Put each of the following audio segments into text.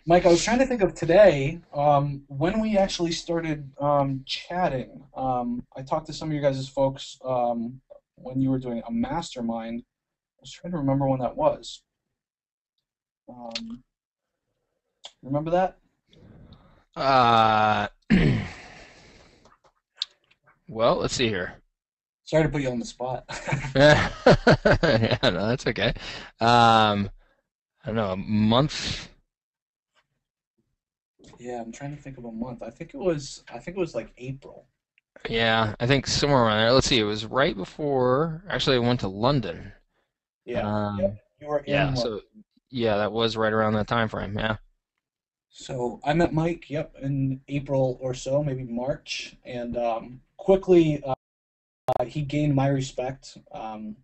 Mike, I was trying to think of today, when we actually started chatting. I talked to some of your guys' folks when you were doing a mastermind. I was trying to remember when that was. Um, remember that? Uh, well, let's see here. Sorry to put you on the spot. Yeah, no, that's okay. I don't know, a month. Yeah, I'm trying to think of a month. I think it was like April. Yeah, I think somewhere around there. Let's see, it was right before. Actually, I went to London. Yeah. Yep. Um, You were yeah, in London. so yeah, that was right around that time frame. Yeah. So I met Mike, yep, in April or so, maybe March, and quickly he gained my respect.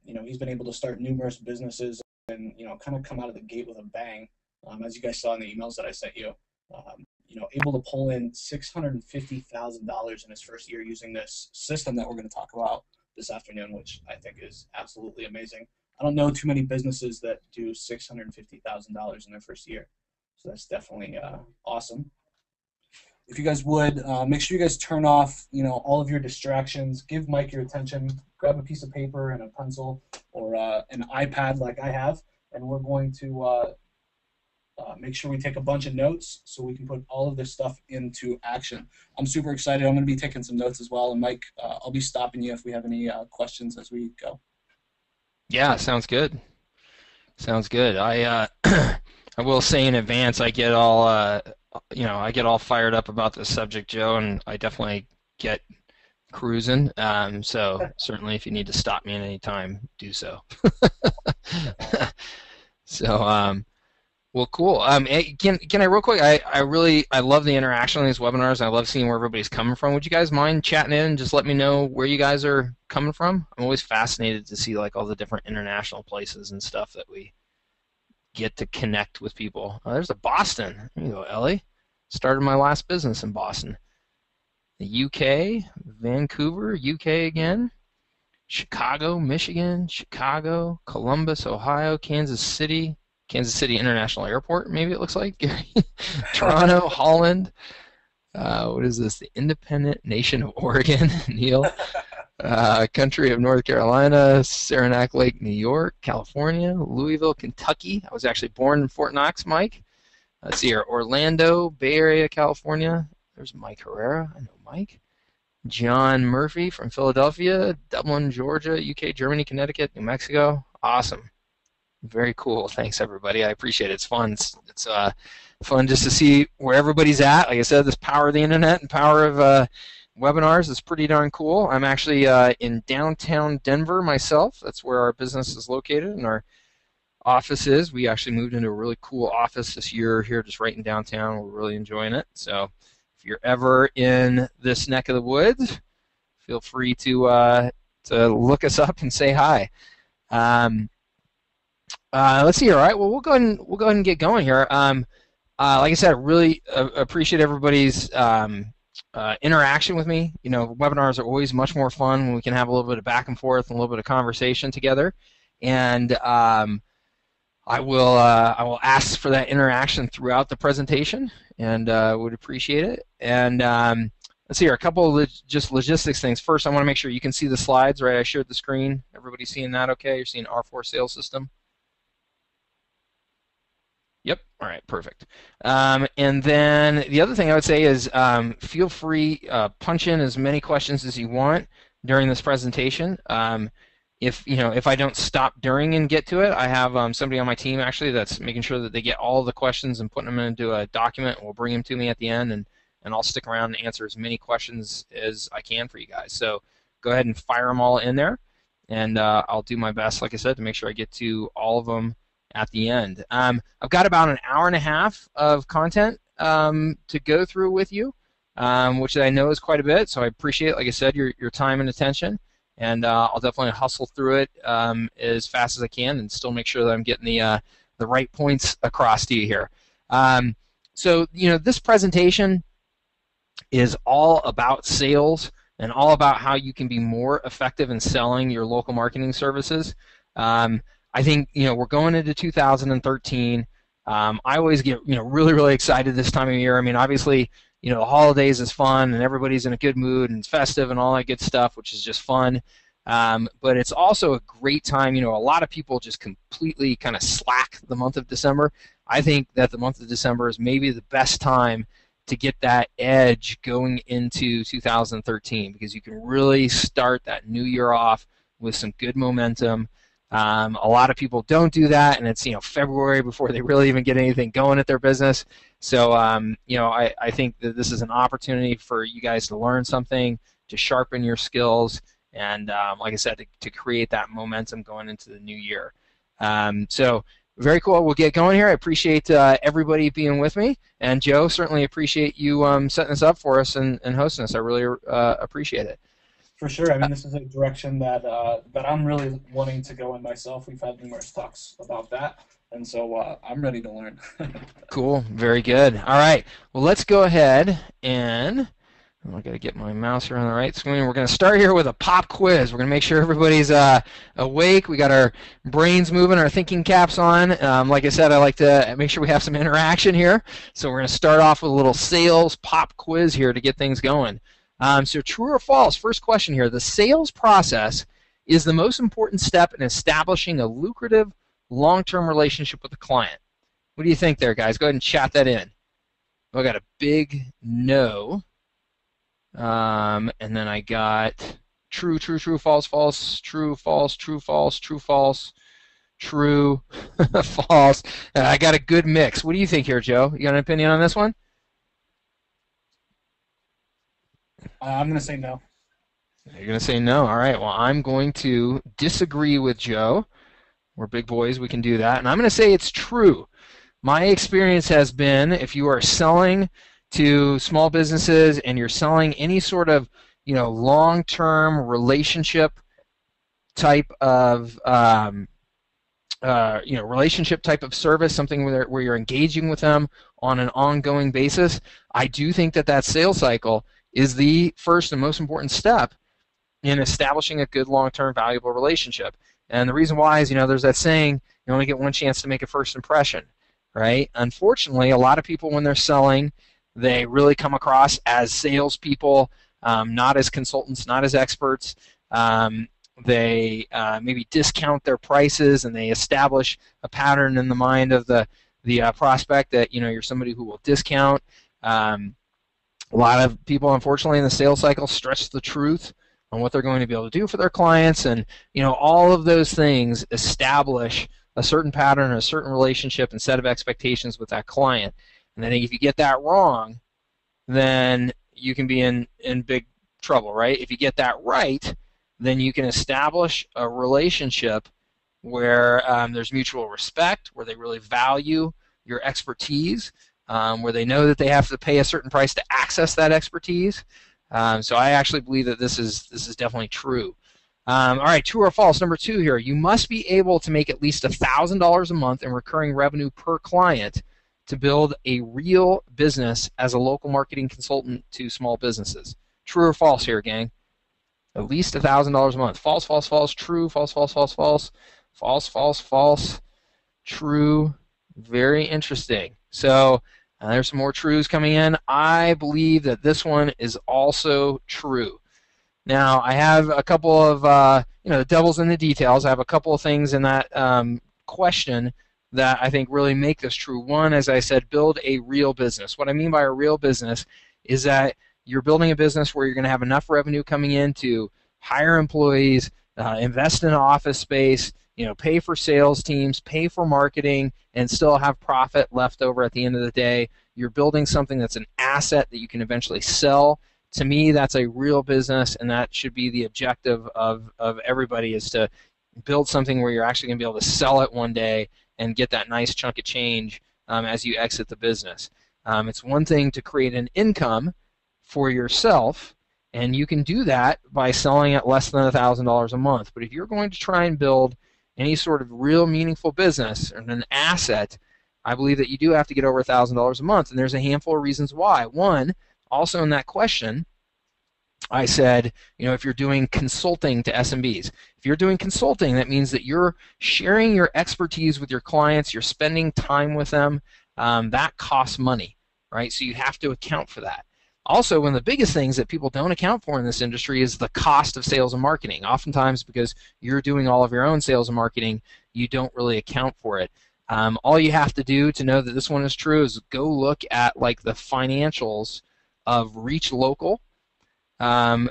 He's been able to start numerous businesses and kind of come out of the gate with a bang. As you guys saw in the emails that I sent you, able to pull in $650,000 in his first year using this system that we're going to talk about this afternoon, which I think is absolutely amazing. I don't know too many businesses that do $650,000 in their first year, so that's definitely awesome. If you guys would, make sure you guys turn off, all of your distractions. Give Mike your attention. Grab a piece of paper and a pencil or an iPad like I have, and we're going to make sure we take a bunch of notes so we can put all of this stuff into action. I'm super excited. I'm going to be taking some notes as well, and Mike, I'll be stopping you if we have any questions as we go. Yeah, sounds good. Sounds good. I will say in advance, I get all fired up about this subject, Joe, and I definitely get cruising. So certainly, if you need to stop me at any time, do so. So, well, cool. Can I real quick? I love the interaction on these webinars. I love seeing where everybody's coming from. Would you guys mind chatting in and just let me know where you guys are coming from? I'm always fascinated to see like all the different international places and stuff that we get to connect with people. Oh, there's a Boston. There you go, Ellie. Started my last business in Boston. The UK, Vancouver, UK again. Chicago, Michigan, Chicago, Columbus, Ohio, Kansas City International Airport, maybe it looks like. Toronto, Holland. What is this? The Independent Nation of Oregon, Neil. Country of North Carolina, Saranac Lake, New York, California, Louisville, Kentucky. I was actually born in Fort Knox, Mike. Let's see here. Orlando, Bay Area, California. There's Mike Herrera. I know Mike. John Murphy from Philadelphia, Dublin, Georgia, UK, Germany, Connecticut, New Mexico. Awesome. Very cool. Thanks, everybody. I appreciate it. It's fun. It's fun just to see where everybody's at. Like I said, this power of the internet and power of webinars is pretty darn cool. I'm actually in downtown Denver myself. That's where our business is located and our office is. We actually moved into a really cool office this year here, just right in downtown. We're really enjoying it. So if you're ever in this neck of the woods, feel free to look us up and say hi. Um, let's see. All right. Well, we'll go ahead and get going here. Like I said, I really appreciate everybody's interaction with me. You know, webinars are always much more fun when we can have a little bit of back and forth and a little bit of conversation together. And I will ask for that interaction throughout the presentation, and would appreciate it. And let's see here, a couple of just logistics things. First, I want to make sure you can see the slides, right? I shared the screen. Everybody seeing that okay? You're seeing R4 sales system? Yep. All right. Perfect. And then the other thing I would say is feel free punch in as many questions as you want during this presentation. If I don't stop during and get to it, I have somebody on my team actually that's making sure that they get all the questions and putting them into a document. We'll bring them to me at the end, and I'll stick around and answer as many questions as I can for you guys. So go ahead and fire them all in there, and I'll do my best, like I said, to make sure I get to all of them at the end. I've got about an hour and a half of content to go through with you, which I know is quite a bit. So I appreciate, like I said, your time and attention, and I'll definitely hustle through it as fast as I can, and still make sure that I'm getting the right points across to you here. So this presentation is all about sales and all about how you can be more effective in selling your local marketing services. I think we're going into 2013. I always get really really excited this time of year. I mean, obviously, the holidays is fun and everybody's in a good mood and it's festive and all that good stuff, which is just fun. But it's also a great time. A lot of people just completely kind of slack the month of December. I think that the month of December is maybe the best time to get that edge going into 2013 because you can really start that new year off with some good momentum. A lot of people don't do that, and it's February before they really even get anything going at their business. So I think that this is an opportunity for you guys to learn something, to sharpen your skills, and like I said, to create that momentum going into the new year. So very cool. We'll get going here. I appreciate everybody being with me, and Joe, certainly appreciate you setting this up for us and hosting us. I really appreciate it. For sure. I mean, this is a direction that I'm really wanting to go in myself. We've had numerous talks about that, and so I'm ready to learn. Cool. Very good. All right. Well, let's go ahead and I got to get my mouse here on the right screen. We're going to start here with a pop quiz. We're going to make sure everybody's awake. We got our brains moving, our thinking caps on. Like I said, I like to make sure we have some interaction here. So we're going to start off with a little sales pop quiz here to get things going. So true or false? First question here. The sales process is the most important step in establishing a lucrative long-term relationship with the client. What do you think there, guys? Go ahead and chat that in. I got a big no. And then I got true, true, true, false, false, true, false, true, false, true, false, true, false. I got a good mix. What do you think here, Joe? You got an opinion on this one? I'm going to say no. You're going to say no. All right. Well, I'm going to disagree with Joe. We're big boys. We can do that. And I'm going to say it's true. My experience has been if you are selling to small businesses and you're selling any sort of long-term relationship type of relationship type of service, something where you're engaging with them on an ongoing basis, I do think that sales cycle is the first and most important step in establishing a good long-term valuable relationship. And the reason why is there's that saying, you only get one chance to make a first impression, right? Unfortunately, a lot of people when they're selling, they really come across as salespeople, not as consultants, not as experts. They maybe discount their prices, and they establish a pattern in the mind of the prospect that you're somebody who will discount. A lot of people, unfortunately, in the sales cycle stretch the truth on what they're going to be able to do for their clients, and all of those things establish a certain pattern, a certain relationship, and set of expectations with that client. And I think if you get that wrong, then you can be in big trouble, right? If you get that right, then you can establish a relationship where there's mutual respect, where they really value your expertise, where they know that they have to pay a certain price to access that expertise. So I actually believe that this is definitely true. All right, true or false? Number 2 here. You must be able to make at least $1,000 a month in recurring revenue per client to build a real business as a local marketing consultant to small businesses. True or false here, gang? At least $1,000 a month. False, false, false, true, false, false, false, false, false, false, false, true. Very interesting. So there's some more trues coming in. I believe that this one is also true. Now, I have a couple of, the devil's in the details. I have a couple of things in that question that I think really make this true. One, as I said, build a real business. What I mean by a real business is that you're building a business where you're going to have enough revenue coming in to hire employees, invest in office space, pay for sales teams, pay for marketing, and still have profit left over at the end of the day. You're building something that's an asset that you can eventually sell. To me, that's a real business, and that should be the objective of everybody, is to build something where you're actually going to be able to sell it one day and get that nice chunk of change as you exit the business. It's one thing to create an income for yourself, and you can do that by selling at less than $1,000 a month. But if you're going to try and build any sort of real meaningful business and an asset, I believe that you do have to get over $1,000 a month, and there's a handful of reasons why. One, also in that question, I said, if you're doing consulting to SMBs, if you're doing consulting, that means that you're sharing your expertise with your clients, you're spending time with them. That costs money, right? So you have to account for that. Also, one of the biggest things that people don't account for in this industry is the cost of sales and marketing. Oftentimes, because you're doing all of your own sales and marketing, you don't really account for it. All you have to do to know that this one is true is go look at like the financials of Reach Local,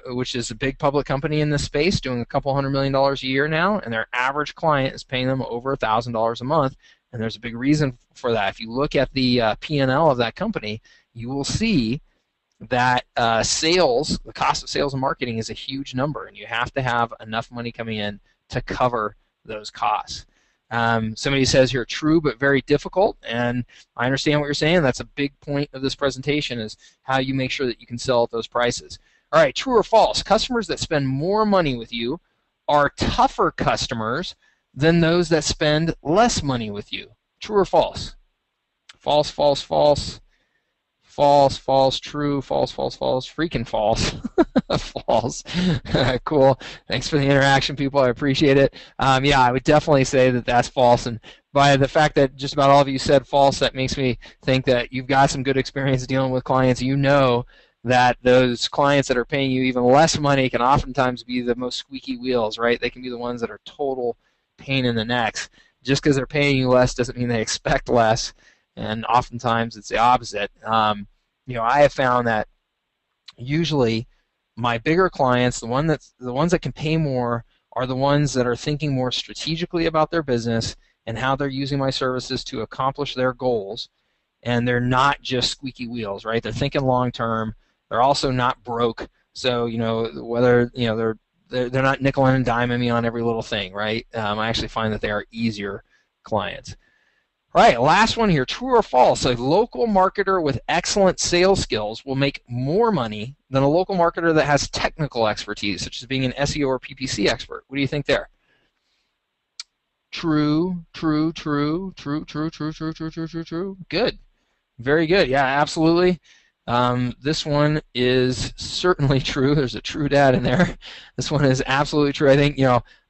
which is a big public company in this space, doing a couple $100 million a year now, and their average client is paying them over $1,000 a month. And there's a big reason for that. If you look at the P&L of that company, you will see that sales, the cost of sales and marketing is a huge number, and you have to have enough money coming in to cover those costs. Somebody says here, true but very difficult, and I understand what you're saying. That's a big point of this presentation, is how you make sure that you can sell at those prices. All right, true or false? Customers that spend more money with you are tougher customers than those that spend less money with you. True or false? False, false, false. False, false, true, false, false, false, freaking false. False. Cool. Thanks for the interaction, people. I appreciate it. Yeah, I would definitely say that that's false. And by the fact that just about all of you said false, that makes me think that you've got some good experience dealing with clients. You know that those clients that are paying you even less money can oftentimes be the most squeaky wheels, right? They can be the ones that are total pain in the necks. Just because they're paying you less doesn't mean they expect less. And oftentimes it's the opposite. I have found that usually my bigger clients, the ones that can pay more, are the ones that are thinking more strategically about their business and how they're using my services to accomplish their goals. And they're not just squeaky wheels, right? They're thinking long term. They're also not broke. So whether they're not nickel and diming me on every little thing, right? I actually find that they are easier clients. All right, last one here. True or false? A local marketer with excellent sales skills will make more money than a local marketer that has technical expertise, such as being an SEO or PPC expert. What do you think there? True, true, true, true, true, true, true, true, true, true, true. Good. Very good. Yeah, absolutely. This one is certainly true. There's a true dad in there. This one is absolutely true. I think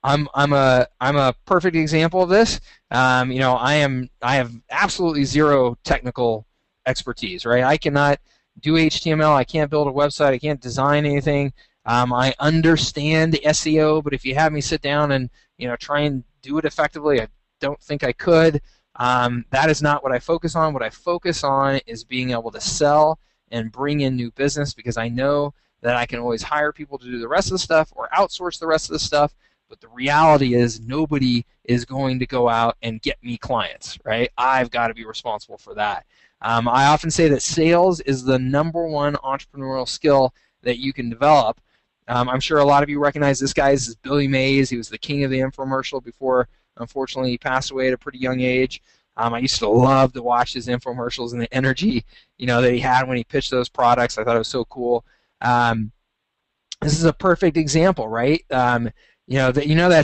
I'm a perfect example of this. I have absolutely zero technical expertise, right? I cannot do HTML. I can't build a website. I can't design anything. I understand SEO, but if you have me sit down and try and do it effectively, I don't think I could. That is not what I focus on. What I focus on is being able to sell and bring in new business, because I know that I can always hire people to do the rest of the stuff or outsource the rest of the stuff. But the reality is nobody is going to go out and get me clients, right? I've got to be responsible for that. I often say that sales is the #1 entrepreneurial skill that you can develop. I'm sure a lot of you recognize this guy. This is Billy Mays. He was the king of the infomercial before, unfortunately, he passed away at a pretty young age. I used to love to watch his infomercials and the energy, that he had when he pitched those products. I thought it was so cool. This is a perfect example, right? That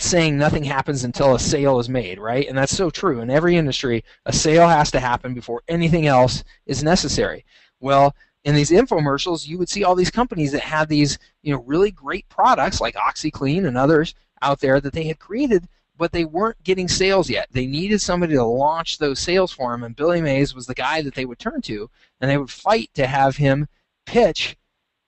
saying, nothing happens until a sale is made, right? And that's so true. In every industry, a sale has to happen before anything else is necessary. Well, in these infomercials, you would see all these companies that had these, really great products like OxyClean and others out there that they had created, but they weren't getting sales yet. They needed somebody to launch those sales for them, and Billy Mays was the guy that they would turn to, and they would fight to have him pitch,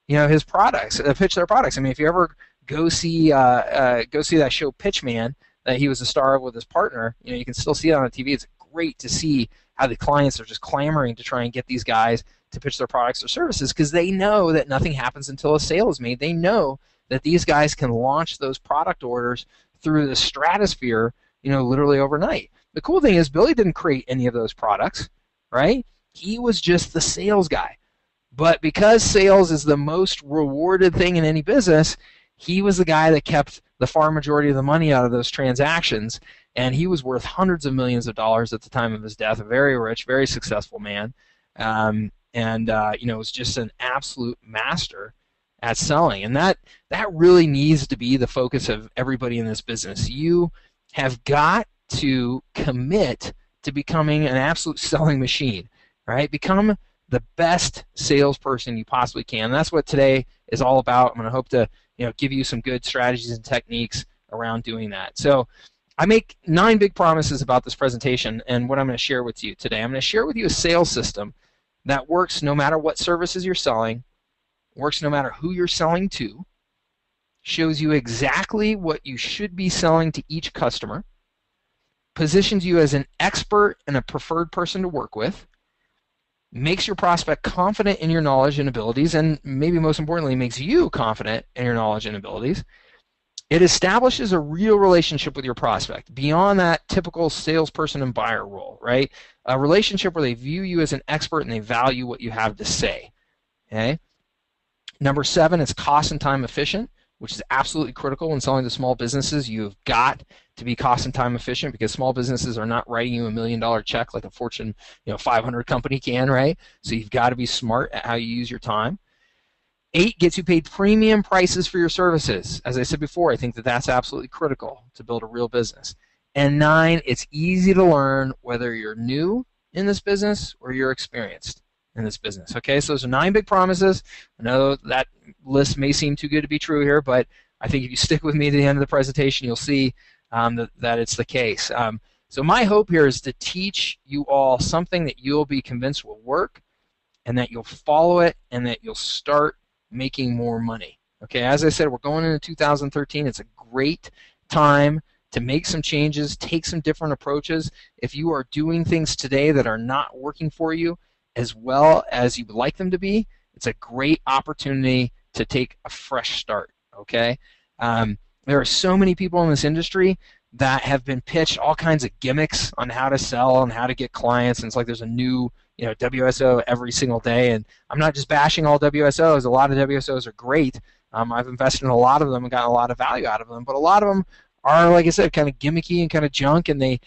his products, pitch their products. I mean, if you ever go see that show Pitchman that he was a star of with his partner, you can still see it on the TV. It's great to see how the clients are just clamoring to try and get these guys to pitch their products or services, because they know that nothing happens until a sale is made. They know that these guys can launch those product orders through the stratosphere, literally overnight. The cool thing is Billy didn't create any of those products, right? He was just the sales guy. But because sales is the most rewarded thing in any business, he was the guy that kept the far majority of the money out of those transactions, and he was worth hundreds of millions of dollars at the time of his death, a very rich, very successful man, was just an absolute master at selling. And that really needs to be the focus of everybody in this business. You have got to commit to becoming an absolute selling machine, right? Become the best salesperson you possibly can. And that's what today is all about. I'm going to hope to give you some good strategies and techniques around doing that. So I make 9 big promises about this presentation and what I'm going to share with you today. I'm going to share with you a sales system that works no matter what services you're selling, works no matter who you're selling to, shows you exactly what you should be selling to each customer, positions you as an expert and a preferred person to work with, makes your prospect confident in your knowledge and abilities, and maybe most importantly, makes you confident in your knowledge and abilities. It establishes a real relationship with your prospect beyond that typical salesperson and buyer role, right? A relationship where they view you as an expert and they value what you have to say. Okay. Number 7, it's cost and time efficient, which is absolutely critical when selling to small businesses. You've got to be cost and time efficient because small businesses are not writing you $1 million check like a Fortune 500 company can, right? So you've got to be smart at how you use your time. 8 gets you paid premium prices for your services. As I said before, I think that that's absolutely critical to build a real business. And 9, it's easy to learn whether you're new in this business or you're experienced in this business. Okay, so those are 9 big promises. I know that list may seem too good to be true here, but I think if you stick with me to the end of the presentation, you'll see that it's the case. So my hope here is to teach you all something that you'll be convinced will work and that you'll follow it and that you'll start making more money. Okay, as I said, we're going into 2013. It's a great time to make some changes, take some different approaches. If you are doing things today that are not working for you as well as you would like them to be, it's a great opportunity to take a fresh start. Okay, there are so many people in this industry that have been pitched all kinds of gimmicks on how to sell and how to get clients, and it's like there's a new WSO every single day. And I'm not just bashing all WSOs. A lot of WSOs are great. I've invested in a lot of them and gotten a lot of value out of them, but a lot of them are, like I said, kind of gimmicky and kind of junk, and they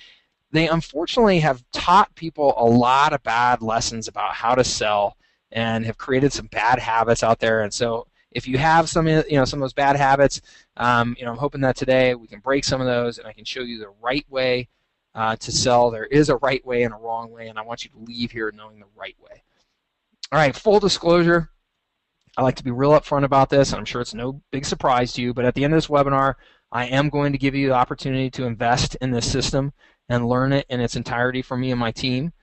unfortunately have taught people a lot of bad lessons about how to sell and have created some bad habits out there. And so if you have some of those bad habits, I'm hoping that today we can break some of those and I can show you the right way to sell. There is a right way and a wrong way, and I want you to leave here knowing the right way. All right, full disclosure, I like to be real upfront about this, and I'm sure it's no big surprise to you, but at the end of this webinar, I am going to give you the opportunity to invest in this system and learn it in its entirety from me and my team.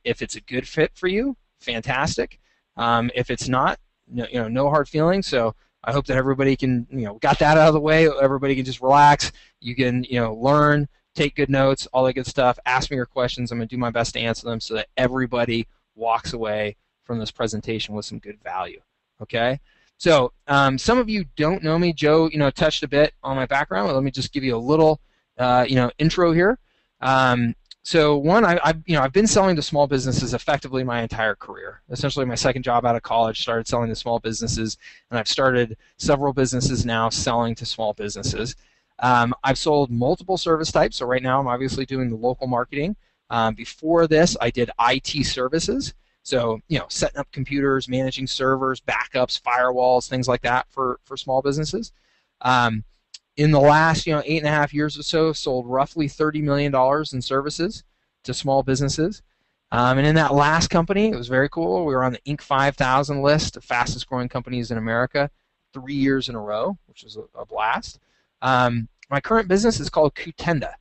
If it's a good fit for you, fantastic. If it's not, no hard feelings. So I hope that everybody can, got that out of the way. Everybody can just relax. You can, learn, take good notes, all that good stuff. Ask me your questions. I'm going to do my best to answer them so that everybody walks away from this presentation with some good value. Okay? So some of you don't know me. Joe, touched a bit on my background. Let me just give you a little, intro here. So one, I've been selling to small businesses effectively my entire career. Essentially, my second job out of college, started selling to small businesses, and I've started several businesses now selling to small businesses. I've sold multiple service types, so right now I'm obviously doing the local marketing. Before this, I did IT services, so setting up computers, managing servers, backups, firewalls, things like that for small businesses. In the last 8.5 years or so, sold roughly $30 million in services to small businesses. And in that last company, it was very cool. We were on the Inc. 5000 list of fastest growing companies in America 3 years in a row, which was a blast. My current business is called Cootenda,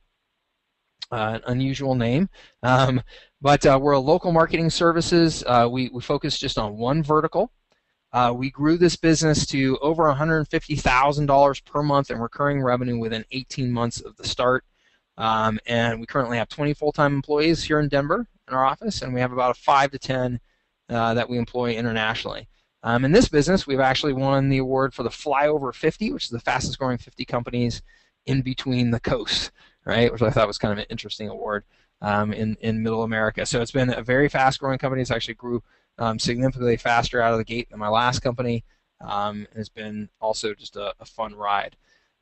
an unusual name, but we're a local marketing services. We focus just on one vertical. We grew this business to over $150,000 per month in recurring revenue within 18 months of the start. And we currently have 20 full-time employees here in Denver in our office, and we have about 5 to 10 that we employ internationally. In this business, we've actually won the award for the Flyover 50, which is the fastest growing 50 companies in between the coasts, right? Which I thought was kind of an interesting award in Middle America. So it's been a very fast growing company. It's actually grew significantly faster out of the gate than my last company. It's been also just a fun ride.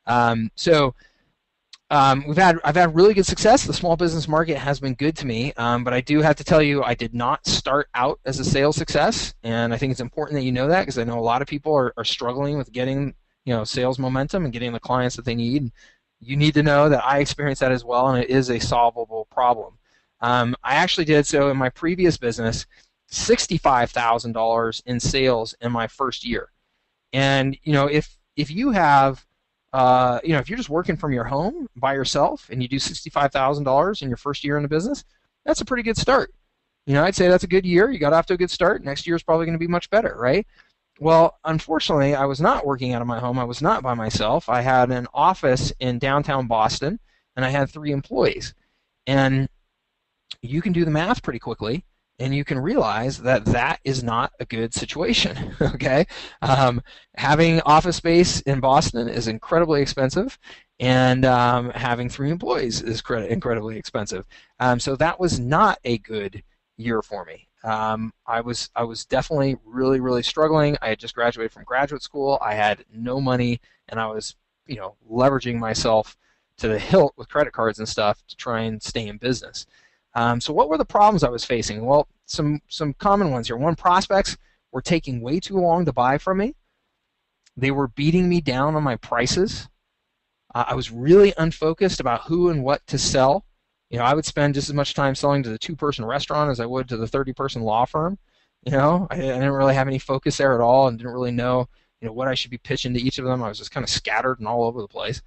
I've had really good success. The small business market has been good to me, but I do have to tell you I did not start out as a sales success, and I think it's important that you know that because I know a lot of people are struggling with getting sales momentum and getting the clients that they need. You need to know that I experienced that as well, and it is a solvable problem. I actually did so in my previous business. $65,000 in sales in my first year. And if you have if you're just working from your home by yourself and you do $65,000 in your first year in the business, that's a pretty good start. I'd say that's a good year. You got off to a good start. Next year is probably going to be much better, right? Well, unfortunately, I was not working out of my home. I was not by myself. I had an office in downtown Boston, and I had 3 employees. And you can do the math pretty quickly, and you can realize that that is not a good situation. Okay, having office space in Boston is incredibly expensive, and having 3 employees is incredibly expensive. So that was not a good year for me. I was definitely really, really struggling. I had just graduated from graduate school. I had no money, and I was leveraging myself to the hilt with credit cards and stuff to try and stay in business. So what were the problems I was facing? Well, some common ones here. One, prospects were taking way too long to buy from me. They were beating me down on my prices. I was really unfocused about who and what to sell. I would spend just as much time selling to the 2-person restaurant as I would to the 30-person law firm. I didn't really have any focus there at all, and didn't really know what I should be pitching to each of them. I was just kind of scattered and all over the place.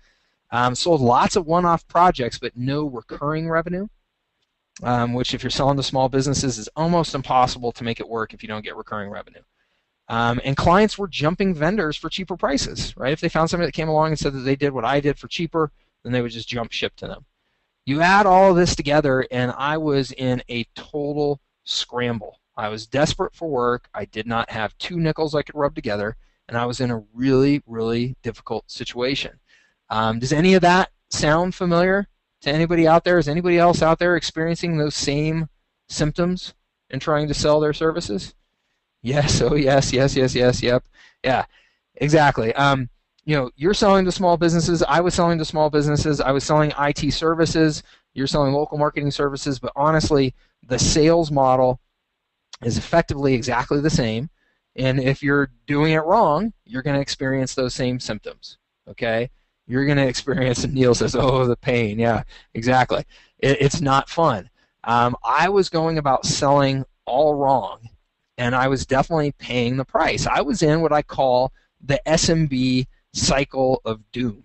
Sold lots of one-off projects, but no recurring revenue. Which, if you're selling to small businesses, is almost impossible to make it work if you don't get recurring revenue. And clients were jumping vendors for cheaper prices, right? If they found somebody that came along and said that they did what I did for cheaper, then they would just jump ship to them. You add all of this together, and I was in a total scramble. I was desperate for work. I did not have 2 nickels I could rub together, and I was in a really, really difficult situation. Does any of that sound familiar to anybody out there? Is anybody else out there experiencing those same symptoms and trying to sell their services? Yes, oh yes, yes, yes, yes, yep. Yeah, exactly. You're selling to small businesses. I was selling to small businesses. I was selling IT services. You're selling local marketing services. But honestly, the sales model is effectively exactly the same. And if you're doing it wrong, you're going to experience those same symptoms. Okay? You're going to experience, and Neil says, oh, the pain. Yeah, exactly. It's not fun. I was going about selling all wrong, and I was definitely paying the price. I was in what I call the SMB cycle of doom.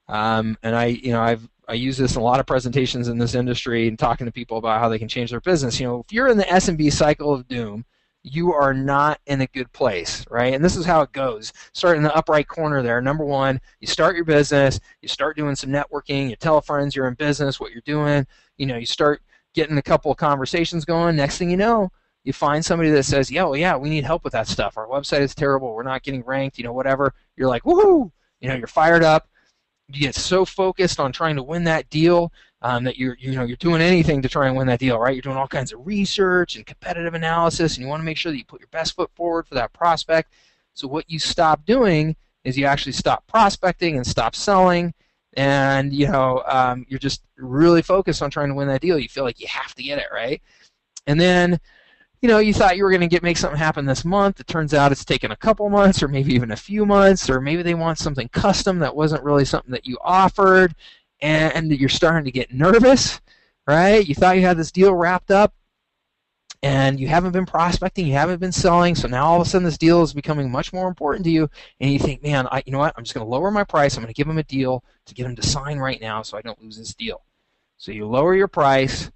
And I use this in a lot of presentations in this industry and talking to people about how they can change their business. If you're in the SMB cycle of doom, you are not in a good place, right? And this is how it goes. Start in the up right corner there. Number 1, you start your business, you start doing some networking, you tell friends you're in business, what you're doing, you start getting a couple of conversations going. Next thing you know, you find somebody that says, yeah, well, yeah, we need help with that stuff. Our website is terrible. We're not getting ranked, whatever. You're like, woohoo! You're fired up. You get so focused on trying to win that deal that you're doing anything to try and win that deal, right? You're doing all kinds of research and competitive analysis, and you want to make sure that you put your best foot forward for that prospect. So what you stop doing is you actually stop prospecting and stop selling, and you're just really focused on trying to win that deal. You feel like you have to get it, right? And then you thought you were going to make something happen this month. It turns out it's taken a couple months, or maybe even a few months, or maybe they want something custom that wasn't really something that you offered, and you're starting to get nervous, right? You thought you had this deal wrapped up, and you haven't been prospecting, you haven't been selling, so now all of a sudden this deal is becoming much more important to you, and you think, man, you know what? I'm just going to lower my price. I'm going to give them a deal to get them to sign right now so I don't lose this deal. So you lower your price,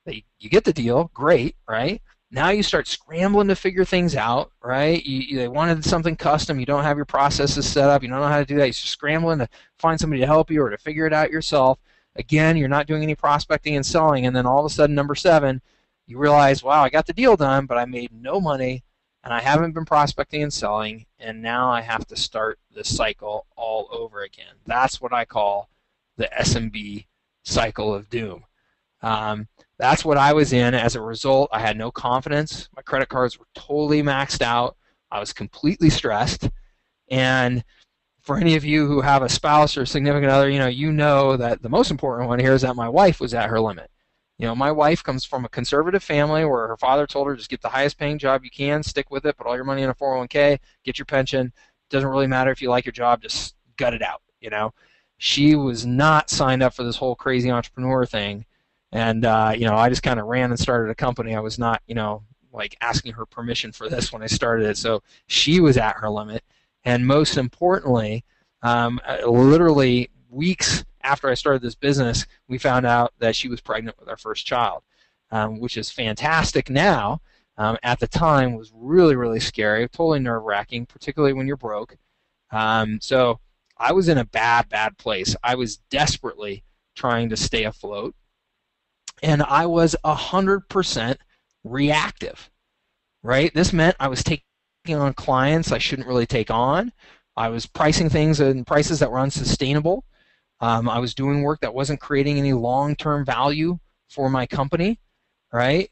you get the deal, great, right? Now you start scrambling to figure things out, right? They wanted something custom. You don't have your processes set up. You don't know how to do that. You're scrambling to find somebody to help you or to figure it out yourself. Again, you're not doing any prospecting and selling. And then all of a sudden, number 7, you realize, wow, I got the deal done, but I made no money, and I haven't been prospecting and selling, and now I have to start the cycle all over again. That's what I call the SMB cycle of doom. That's what I was in. As a result, I had no confidence. My credit cards were totally maxed out. I was completely stressed. And for any of you who have a spouse or significant other, you know that the most important one here is that my wife was at her limit. My wife comes from a conservative family where her father told her, just get the highest paying job you can, stick with it, put all your money in a 401k, get your pension. Doesn't really matter if you like your job, just gut it out. She was not signed up for this whole crazy entrepreneur thing. And, I just kind of ran and started a company. I was not, like asking her permission for this when I started it. So she was at her limit. And most importantly, literally weeks after I started this business, we found out that she was pregnant with our first child, which is fantastic now. At the time was really, really scary, totally nerve-wracking, particularly when you're broke. So I was in a bad, bad place. I was desperately trying to stay afloat, and I was 100% reactive, right? This meant I was taking on clients I shouldn't really take on. I was pricing things in prices that were unsustainable. I was doing work that wasn't creating any long-term value for my company, right?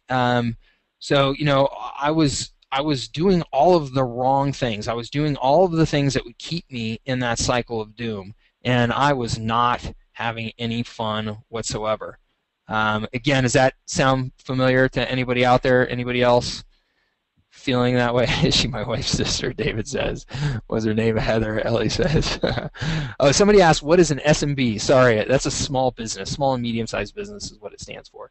So I was doing all of the wrong things. I was doing all of the things that would keep me in that cycle of doom, and I was not having any fun whatsoever. Again, does that sound familiar to anybody out there? Anybody else feeling that way? Is she my wife's sister? David says. Was her name Heather? Ellie says. Oh, somebody asked, what is an SMB? Sorry, that's a small business. Small and medium-sized business is what it stands for.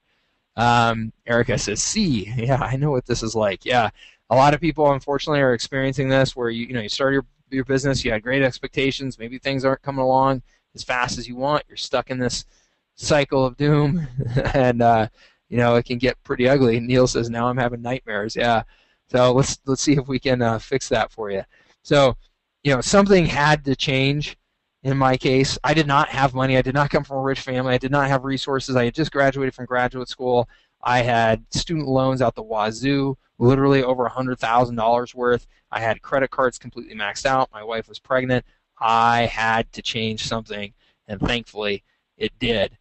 Erica says, C. Yeah, I know what this is like. Yeah, a lot of people, unfortunately, are experiencing this where you start your business, you had great expectations, maybe things aren't coming along as fast as you want. You're stuck in this cycle of doom, and it can get pretty ugly. Neil says, now I'm having nightmares. Yeah. So let's see if we can fix that for you. So, something had to change in my case. I did not have money. I did not come from a rich family. I did not have resources. I had just graduated from graduate school. I had student loans out the wazoo, literally over $100,000 worth. I had credit cards completely maxed out. My wife was pregnant. I had to change something, and thankfully it did.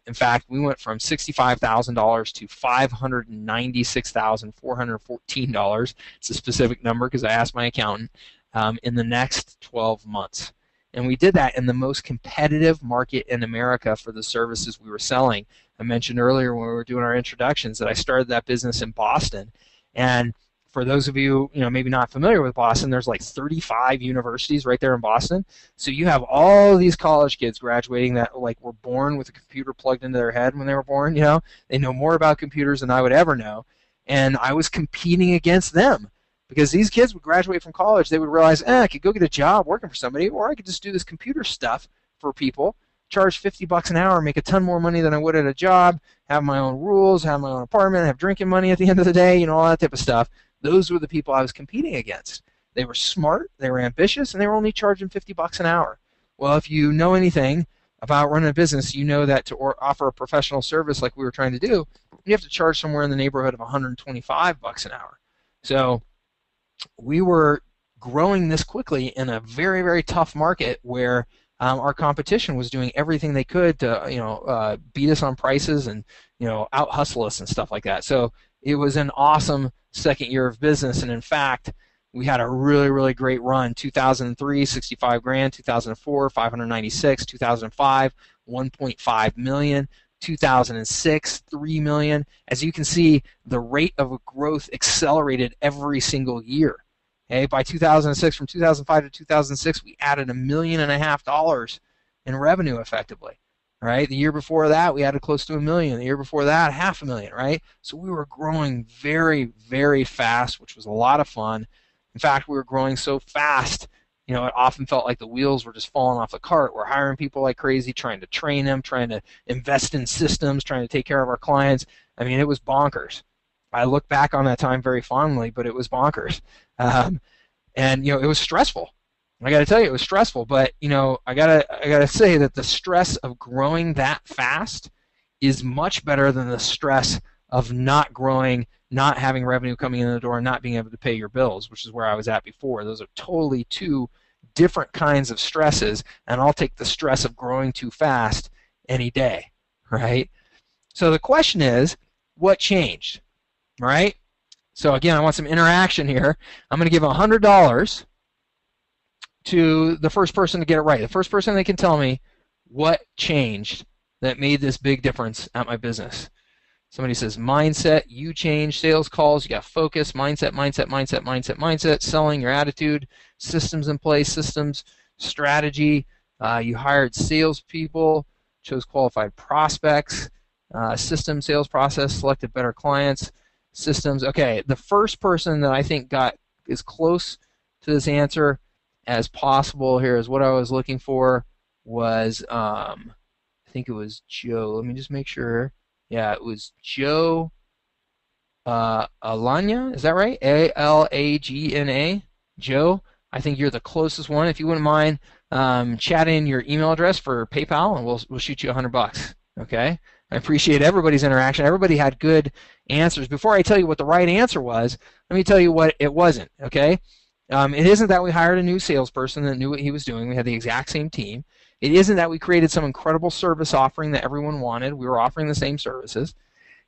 In fact, we went from $65,000 to $596,414. It's a specific number because I asked my accountant, in the next 12 months. And we did that in the most competitive market in America for the services we were selling. I mentioned earlier when we were doing our introductions that I started that business in Boston. And for those of you, maybe not familiar with Boston, there's like 35 universities right there in Boston. So you have all these college kids graduating that like were born with a computer plugged into their head when they were born. They know more about computers than I would ever know. And I was competing against them. Because these kids would graduate from college, they would realize, I could go get a job working for somebody, or I could just do this computer stuff for people, charge $50 an hour, make a ton more money than I would at a job, have my own rules, have my own apartment, have drinking money at the end of the day, all that type of stuff. Those were the people I was competing against. They were smart, they were ambitious, and they were only charging $50 an hour. Well, if you know anything about running a business, you know that to offer a professional service like we were trying to do, you have to charge somewhere in the neighborhood of $125 an hour. So we were growing this quickly in a very, very tough market where our competition was doing everything they could to beat us on prices and out hustle us and stuff like that. So it was an awesome second year of business, and in fact we had a really, really great run. 2003, 65 grand. 2004, 596. 2005, 1.5 million. 2006, 3 million. As you can see, the rate of growth accelerated every single year. Okay, by 2006, from 2005 to 2006, we added $1.5 million in revenue effectively. Right? The year before that, we added close to $1 million. The year before that, $500,000. Right? So we were growing very, very fast, which was a lot of fun. In fact, we were growing so fast, it often felt like the wheels were just falling off the cart. We're hiring people like crazy, trying to train them, trying to invest in systems, trying to take care of our clients. I mean, it was bonkers. I look back on that time very fondly, but it was bonkers. And it was stressful. I got to tell you, it was stressful. But I gotta say that the stress of growing that fast is much better than the stress of not growing, not having revenue coming in the door, and not being able to pay your bills, which is where I was at before. Those are totally two different kinds of stresses, and I'll take the stress of growing too fast any day, right? So the question is, what changed, right? So again, I want some interaction here. I'm going to give $100 to the first person to get it right. The first person that can tell me what changed that made this big difference at my business. Somebody says mindset, you change, sales calls, you got focus, mindset, selling, your attitude, systems in place, systems, strategy, you hired salespeople, chose qualified prospects, system, sales process, selected better clients, systems. Okay, the first person that I think got as close to this answer as possible here is what I was looking for was I think it was Joe. Let me just make sure. Yeah, it was Joe Alagna. Is that right? Alagna. Joe, I think you're the closest one. If you wouldn't mind chatting your email address for PayPal, and we'll shoot you $100. Okay. I appreciate everybody's interaction. Everybody had good answers. Before I tell you what the right answer was, let me tell you what it wasn't. Okay. It isn't that we hired a new salesperson that knew what he was doing. We had the exact same team. It isn't that we created some incredible service offering that everyone wanted. We were offering the same services.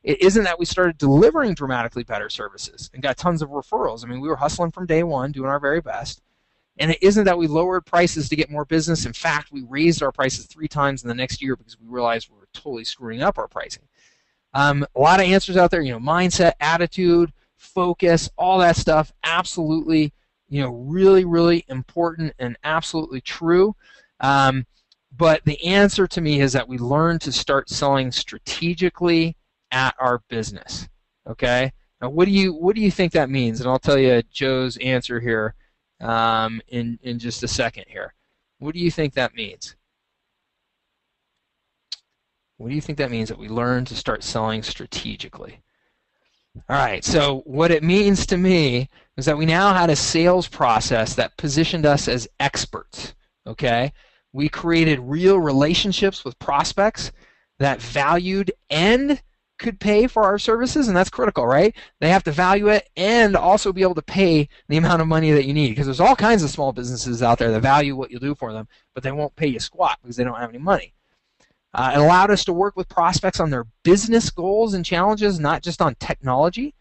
It isn't that we started delivering dramatically better services and got tons of referrals. I mean, we were hustling from day one, doing our very best. And it isn't that we lowered prices to get more business. In fact, we raised our prices 3 times in the next year because we realized we were totally screwing up our pricing. A lot of answers out there, mindset, attitude, focus, all that stuff, absolutely, really, really important and absolutely true. But the answer to me is that we learned to start selling strategically at our business. Okay. Now, what do you think that means? And I'll tell you Joe's answer here in just a second here. What do you think that means? What do you think that means that we learn to start selling strategically? All right, so what it means to me is that we now had a sales process that positioned us as experts, okay? We created real relationships with prospects that valued and could pay for our services, and that's critical, right? They have to value it and also be able to pay the amount of money that you need, because there's all kinds of small businesses out there that value what you do for them, but they won't pay you squat because they don't have any money. It allowed us to work with prospects on their business goals and challenges, not just on technology.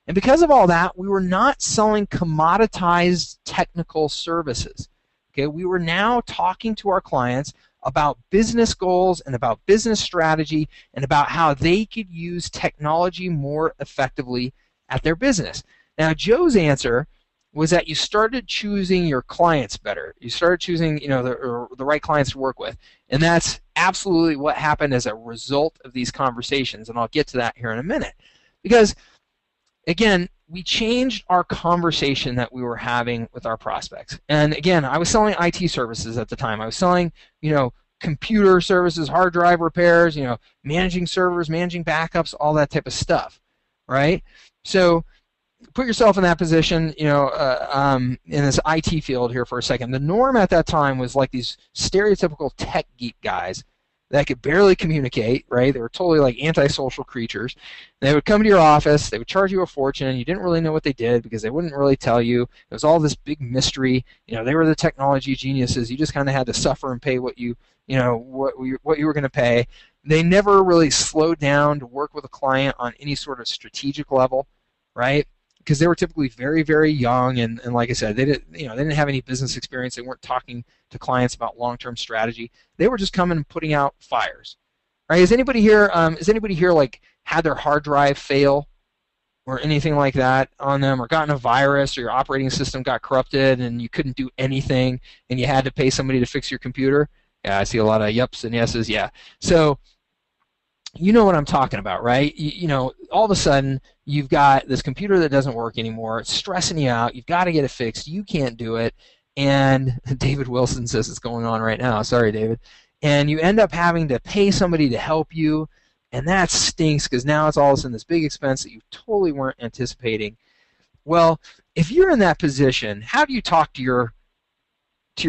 And because of all that, we were not selling commoditized technical services. Okay, we were now talking to our clients about business goals and about business strategy and about how they could use technology more effectively at their business. Now, Joe's answer was that you started choosing your clients better. You started choosing, the right clients to work with. And that's absolutely what happened as a result of these conversations. And I'll get to that here in a minute. Because, again, we changed our conversation that we were having with our prospects. And again, I was selling IT services at the time. I was selling, computer services, hard drive repairs, managing servers, managing backups, all that type of stuff, right? So put yourself in that position, in this IT field here for a second. The norm at that time was like these stereotypical tech geek guys that could barely communicate, right? They were totally like antisocial creatures. They would come to your office, they would charge you a fortune, you didn't really know what they did because they wouldn't really tell you. It was all this big mystery. They were the technology geniuses. You just kind of had to suffer and pay what you were going to pay. They never really slowed down to work with a client on any sort of strategic level, right? Because they were typically very, very young, and like I said, they didn't have any business experience. They weren't talking to clients about long-term strategy. They were just coming and putting out fires. Right? Has anybody here like had their hard drive fail or anything like that on them, or gotten a virus, or your operating system got corrupted and you couldn't do anything and you had to pay somebody to fix your computer? Yeah, I see a lot of yeps and yeses. Yeah. So you know what I'm talking about, right? All of a sudden, you've got this computer that doesn't work anymore. It's stressing you out. You've got to get it fixed. You can't do it. And David Wilson says it's going on right now. Sorry, David. And you end up having to pay somebody to help you, and that stinks because now it's all of a sudden this big expense that you totally weren't anticipating. Well, if you're in that position, how do you talk to your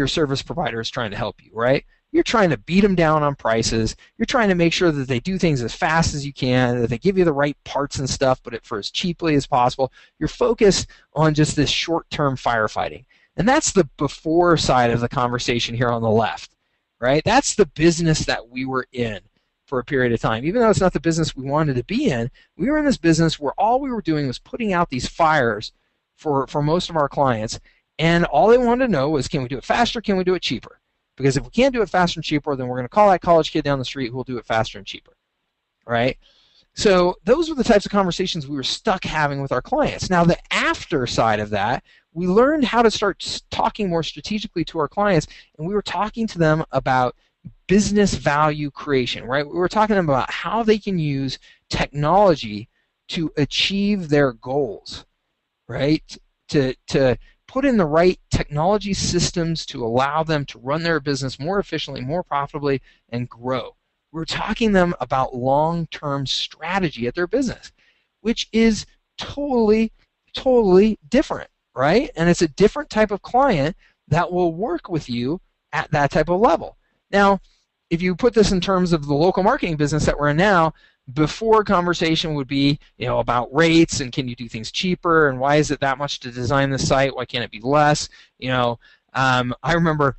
service providers trying to help you, right? You're trying to beat them down on prices. You're trying to make sure that they do things as fast as you can, that they give you the right parts and stuff, but for as cheaply as possible. You're focused on just this short-term firefighting. And that's the before side of the conversation here on the left, right? That's the business that we were in for a period of time. Even though it's not the business we wanted to be in, we were in this business where all we were doing was putting out these fires for most of our clients, and all they wanted to know was, can we do it faster, can we do it cheaper? Because if we can't do it faster and cheaper, then we're going to call that college kid down the street who will do it faster and cheaper, right? So those were the types of conversations we were stuck having with our clients. Now, the after side of that, we learned how to start talking more strategically to our clients, and we were talking to them about business value creation, right? We were talking to them about how they can use technology to achieve their goals, right? To put in the right technology systems to allow them to run their business more efficiently, more profitably, and grow. We're talking to them about long-term strategy at their business, which is totally, totally different, right? And it's a different type of client that will work with you at that type of level. Now, if you put this in terms of the local marketing business that we're in now, before conversation would be, about rates and can you do things cheaper and why is it that much to design the site? Why can't it be less? I remember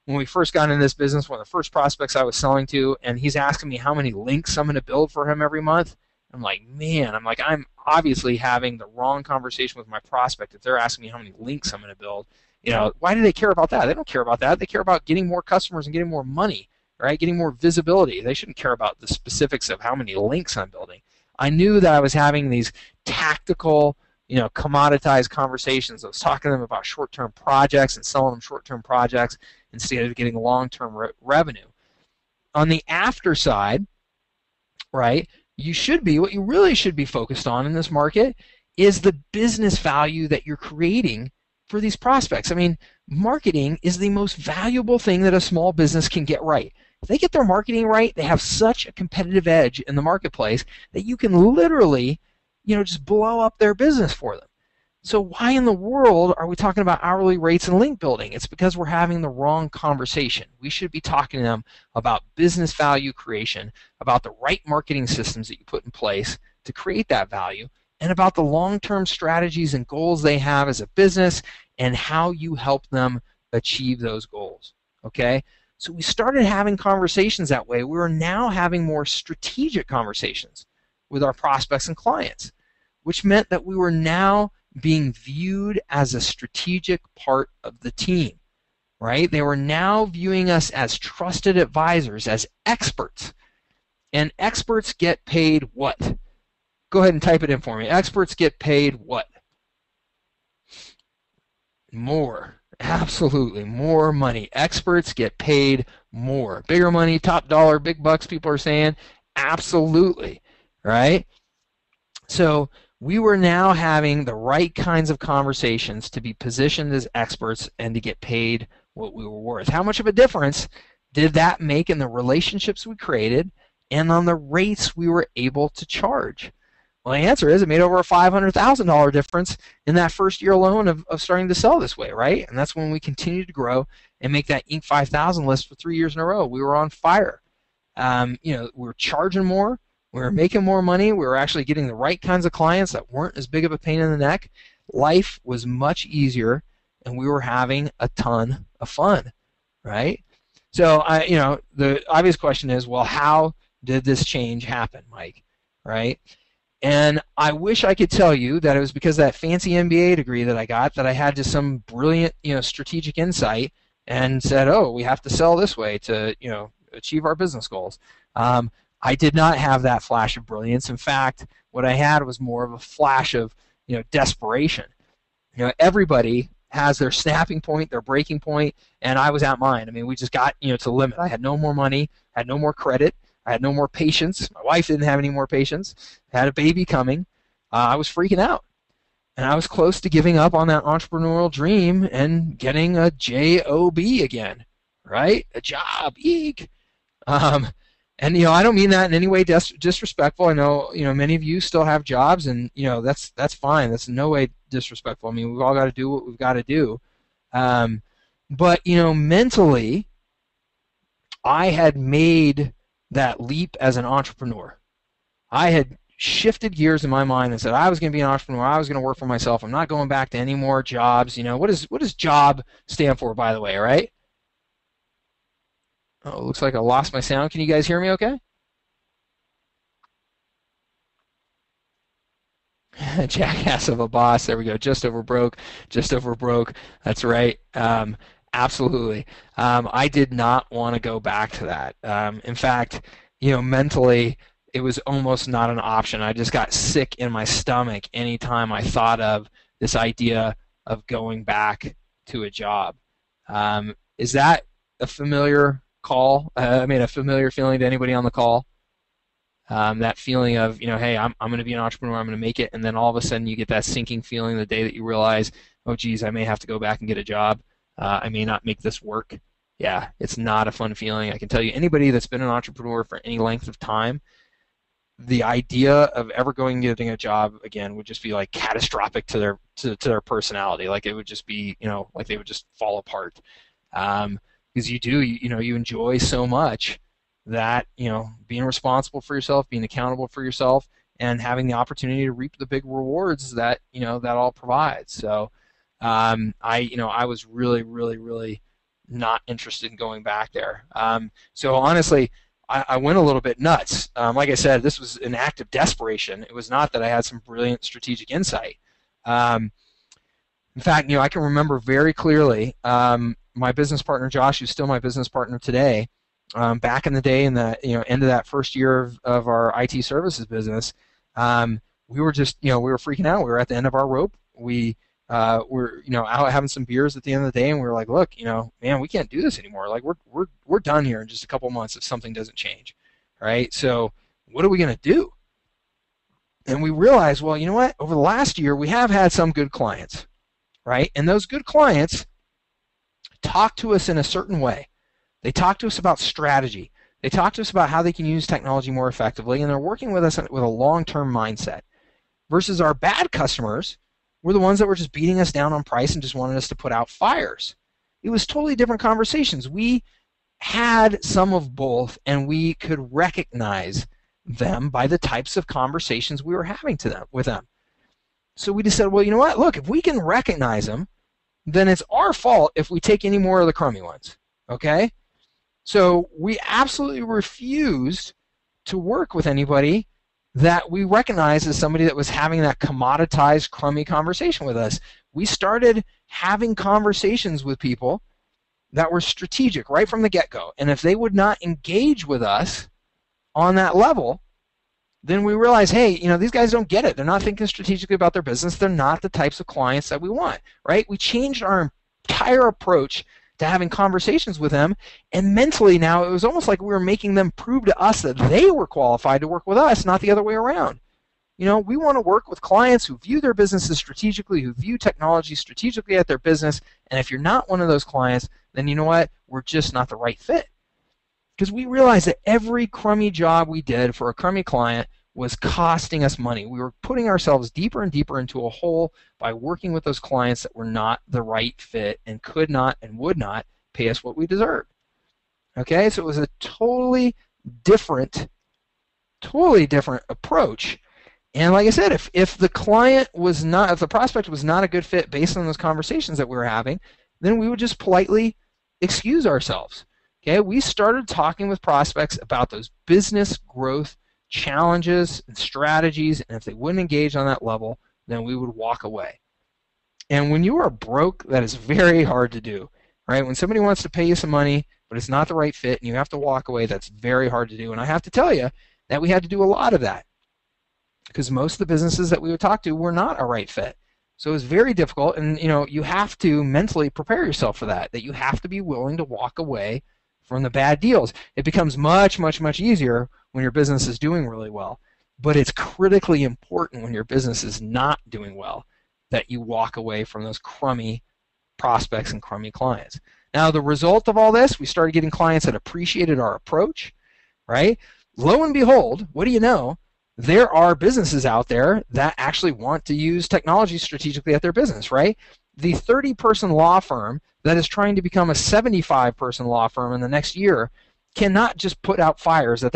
when we first got into this business, one of the first prospects I was selling to, and he's asking me how many links I'm going to build for him every month. I'm like, I'm obviously having the wrong conversation with my prospect if they're asking me how many links I'm going to build. Why do they care about that? They don't care about that. They care about getting more customers and getting more money, right? Getting more visibility. They shouldn't care about the specifics of how many links I'm building. I knew that I was having these tactical, commoditized conversations. I was talking to them about short-term projects and selling them short-term projects instead of getting long-term revenue. On the after side, right, what you really should be focused on in this market is the business value that you're creating for these prospects. I mean, marketing is the most valuable thing that a small business can get right. If they get their marketing right, they have such a competitive edge in the marketplace that you can literally, just blow up their business for them. So why in the world are we talking about hourly rates and link building? It's because we're having the wrong conversation. We should be talking to them about business value creation, about the right marketing systems that you put in place to create that value, and about the long-term strategies and goals they have as a business and how you help them achieve those goals. Okay? So we started having conversations that way. We are now having more strategic conversations with our prospects and clients, which meant that we were now being viewed as a strategic part of the team, right? They were now viewing us as trusted advisors, as experts. And experts get paid what? Go ahead and type it in for me. Experts get paid what? More. Absolutely. More money. Experts get paid more. Bigger money, top dollar, big bucks, people are saying. Absolutely. Right? So we were now having the right kinds of conversations to be positioned as experts and to get paid what we were worth. How much of a difference did that make in the relationships we created and on the rates we were able to charge? Well, the answer is it made over a $500,000 difference in that first year alone of starting to sell this way, right? And that's when we continued to grow and make that Inc. 5000 list for 3 years in a row. We were on fire. We were charging more. We were making more money. We were actually getting the right kinds of clients that weren't as big of a pain in the neck. Life was much easier, and we were having a ton of fun, right? So, the obvious question is, well, how did this change happen, Mike? Right? And I wish I could tell you that it was because of that fancy MBA degree that I got that I had just some brilliant, strategic insight and said, oh, we have to sell this way to, achieve our business goals. I did not have that flash of brilliance. In fact, what I had was more of a flash of, desperation. Everybody has their snapping point, their breaking point, and I was at mine. I mean, we just got, to the limit. I had no more money, had no more credit, I had no more patience. My wife didn't have any more patience. I had a baby coming. I was freaking out. And I was close to giving up on that entrepreneurial dream and getting a job again, right? A job, eek. And I don't mean that in any way disrespectful. I know many of you still have jobs, and that's fine. That's in no way disrespectful. I mean, we've all got to do what we've got to do. But mentally, I had made that leap as an entrepreneur. I had shifted gears in my mind and said I was going to be an entrepreneur. I was going to work for myself. I'm not going back to any more jobs. What does job stand for, by the way, right? Oh, it looks like I lost my sound. Can you guys hear me okay? Jackass of a boss. There we go. Just over broke. Just over broke. That's right. Absolutely. I did not want to go back to that. In fact, mentally, it was almost not an option. I just got sick in my stomach anytime I thought of this idea of going back to a job. Is that a familiar call? A familiar feeling to anybody on the call? That feeling of, hey, I'm going to be an entrepreneur, I'm going to make it, and then all of a sudden you get that sinking feeling the day that you realize, oh, geez, I may have to go back and get a job. I may not make this work. Yeah, it's not a fun feeling. I can tell you, anybody that's been an entrepreneur for any length of time, the idea of ever going and getting a job again would just be like catastrophic to their personality. Like it would just be, like they would just fall apart. Because you enjoy so much that, being responsible for yourself, being accountable for yourself, and having the opportunity to reap the big rewards that, that all provides. So, I was really, really, really not interested in going back there. So honestly, I went a little bit nuts. Like I said, this was an act of desperation. It was not that I had some brilliant strategic insight. In fact, I can remember very clearly my business partner Josh, who's still my business partner today. Back in the day, in the end of that first year of our IT services business, we were just we were freaking out. We were at the end of our rope. We were out having some beers at the end of the day, and we were like, look, man, we can't do this anymore. Like we're done here in just a couple months if something doesn't change, right? So what are we gonna do? And we realized, well, you know what? Over the last year, we have had some good clients, right? And those good clients talk to us in a certain way. They talk to us about strategy. They talk to us about how they can use technology more effectively, and they're working with us with a long-term mindset. Versus our bad customers were the ones that were just beating us down on price and just wanted us to put out fires. It was totally different conversations. We had some of both, and we could recognize them by the types of conversations we were having with them. So we just said, well, you know what? Look, if we can recognize them, then it's our fault if we take any more of the crummy ones. Okay? So we absolutely refused to work with anybody that we recognized as somebody that was having that commoditized, crummy conversation with us. We started having conversations with people that were strategic right from the get-go. And if they would not engage with us on that level, then we realized, hey, these guys don't get it. They're not thinking strategically about their business. They're not the types of clients that we want, right? We changed our entire approach to having conversations with them, and mentally now it was almost like we were making them prove to us that they were qualified to work with us, not the other way around. We want to work with clients who view their businesses strategically, who view technology strategically at their business, and if you're not one of those clients, then you know what? We're just not the right fit. Because we realized that every crummy job we did for a crummy client was costing us money. We were putting ourselves deeper and deeper into a hole by working with those clients that were not the right fit and could not and would not pay us what we deserved. Okay, so it was a totally different approach. And like I said, if the prospect was not a good fit based on those conversations that we were having, then we would just politely excuse ourselves. Okay, we started talking with prospects about those business growth challenges and strategies, and if they wouldn't engage on that level, then we would walk away. And when you are broke, that is very hard to do, right? When somebody wants to pay you some money, but it's not the right fit, and you have to walk away, that's very hard to do. And I have to tell you that we had to do a lot of that because most of the businesses that we would talk to were not a right fit. So it was very difficult, and you have to mentally prepare yourself for that you have to be willing to walk away from the bad deals. It becomes much, much, much easier when your business is doing really well, but it's critically important when your business is not doing well that you walk away from those crummy prospects and crummy clients. Now, the result of all this, we started getting clients that appreciated our approach, right? Lo and behold, what do you know? There are businesses out there that actually want to use technology strategically at their business, right? The 30-person law firm that is trying to become a 75-person law firm in the next year cannot just put out fires at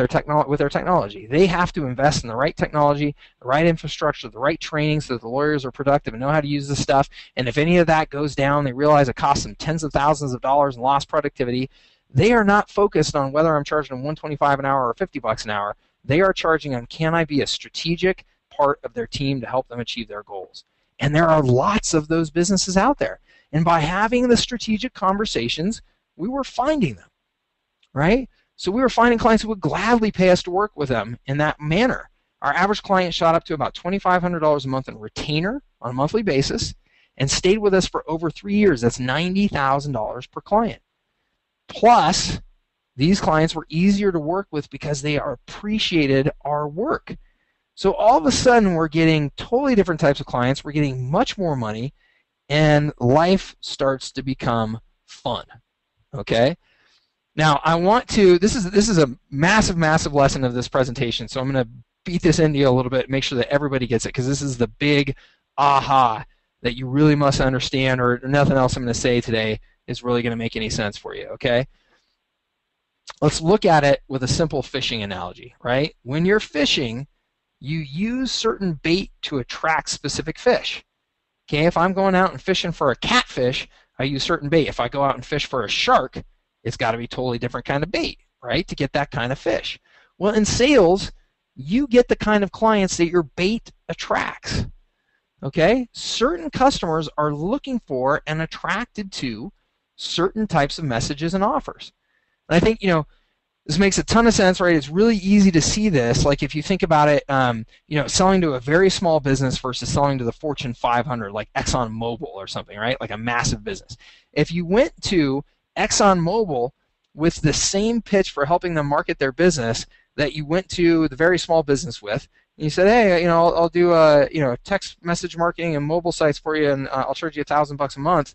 with their technology. They have to invest in the right technology, the right infrastructure, the right training so that the lawyers are productive and know how to use this stuff. And if any of that goes down, they realize it costs them tens of thousands of dollars in lost productivity. They are not focused on whether I'm charging them $125 an hour or $50 an hour. They are charging on, can I be a strategic part of their team to help them achieve their goals? And there are lots of those businesses out there. And by having the strategic conversations, we were finding them, right? So we were finding clients who would gladly pay us to work with them in that manner. Our average client shot up to about $2,500 a month in retainer on a monthly basis and stayed with us for over 3 years. That's $90,000 per client. Plus, These clients were easier to work with because they appreciated our work. So all of a sudden, we're getting totally different types of clients. We're getting much more money, and life starts to become fun. Okay. Now I want to. This is a massive lesson of this presentation. So I'm going to beat this into you a little bit, make sure that everybody gets it, because this is the big aha that you really must understand, or nothing else I'm going to say today is really going to make any sense for you. Okay. Let's look at it with a simple fishing analogy, right? When you're fishing, you use certain bait to attract specific fish. Okay, if I'm going out and fishing for a catfish, I use certain bait. If I go out and fish for a shark, it's got to be a totally different kind of bait, right, to get that kind of fish. Well, in sales, you get the kind of clients that your bait attracts. Okay, certain customers are looking for and attracted to certain types of messages and offers. And I think, this makes a ton of sense, right? It's really easy to see this. Like if you think about it, selling to a very small business versus selling to the Fortune 500, like ExxonMobil or something, right? Like a massive business. If you went to ExxonMobil with the same pitch for helping them market their business that you went to the very small business with, and you said, hey, I'll do text message marketing and mobile sites for you, and I'll charge you $1,000 a month.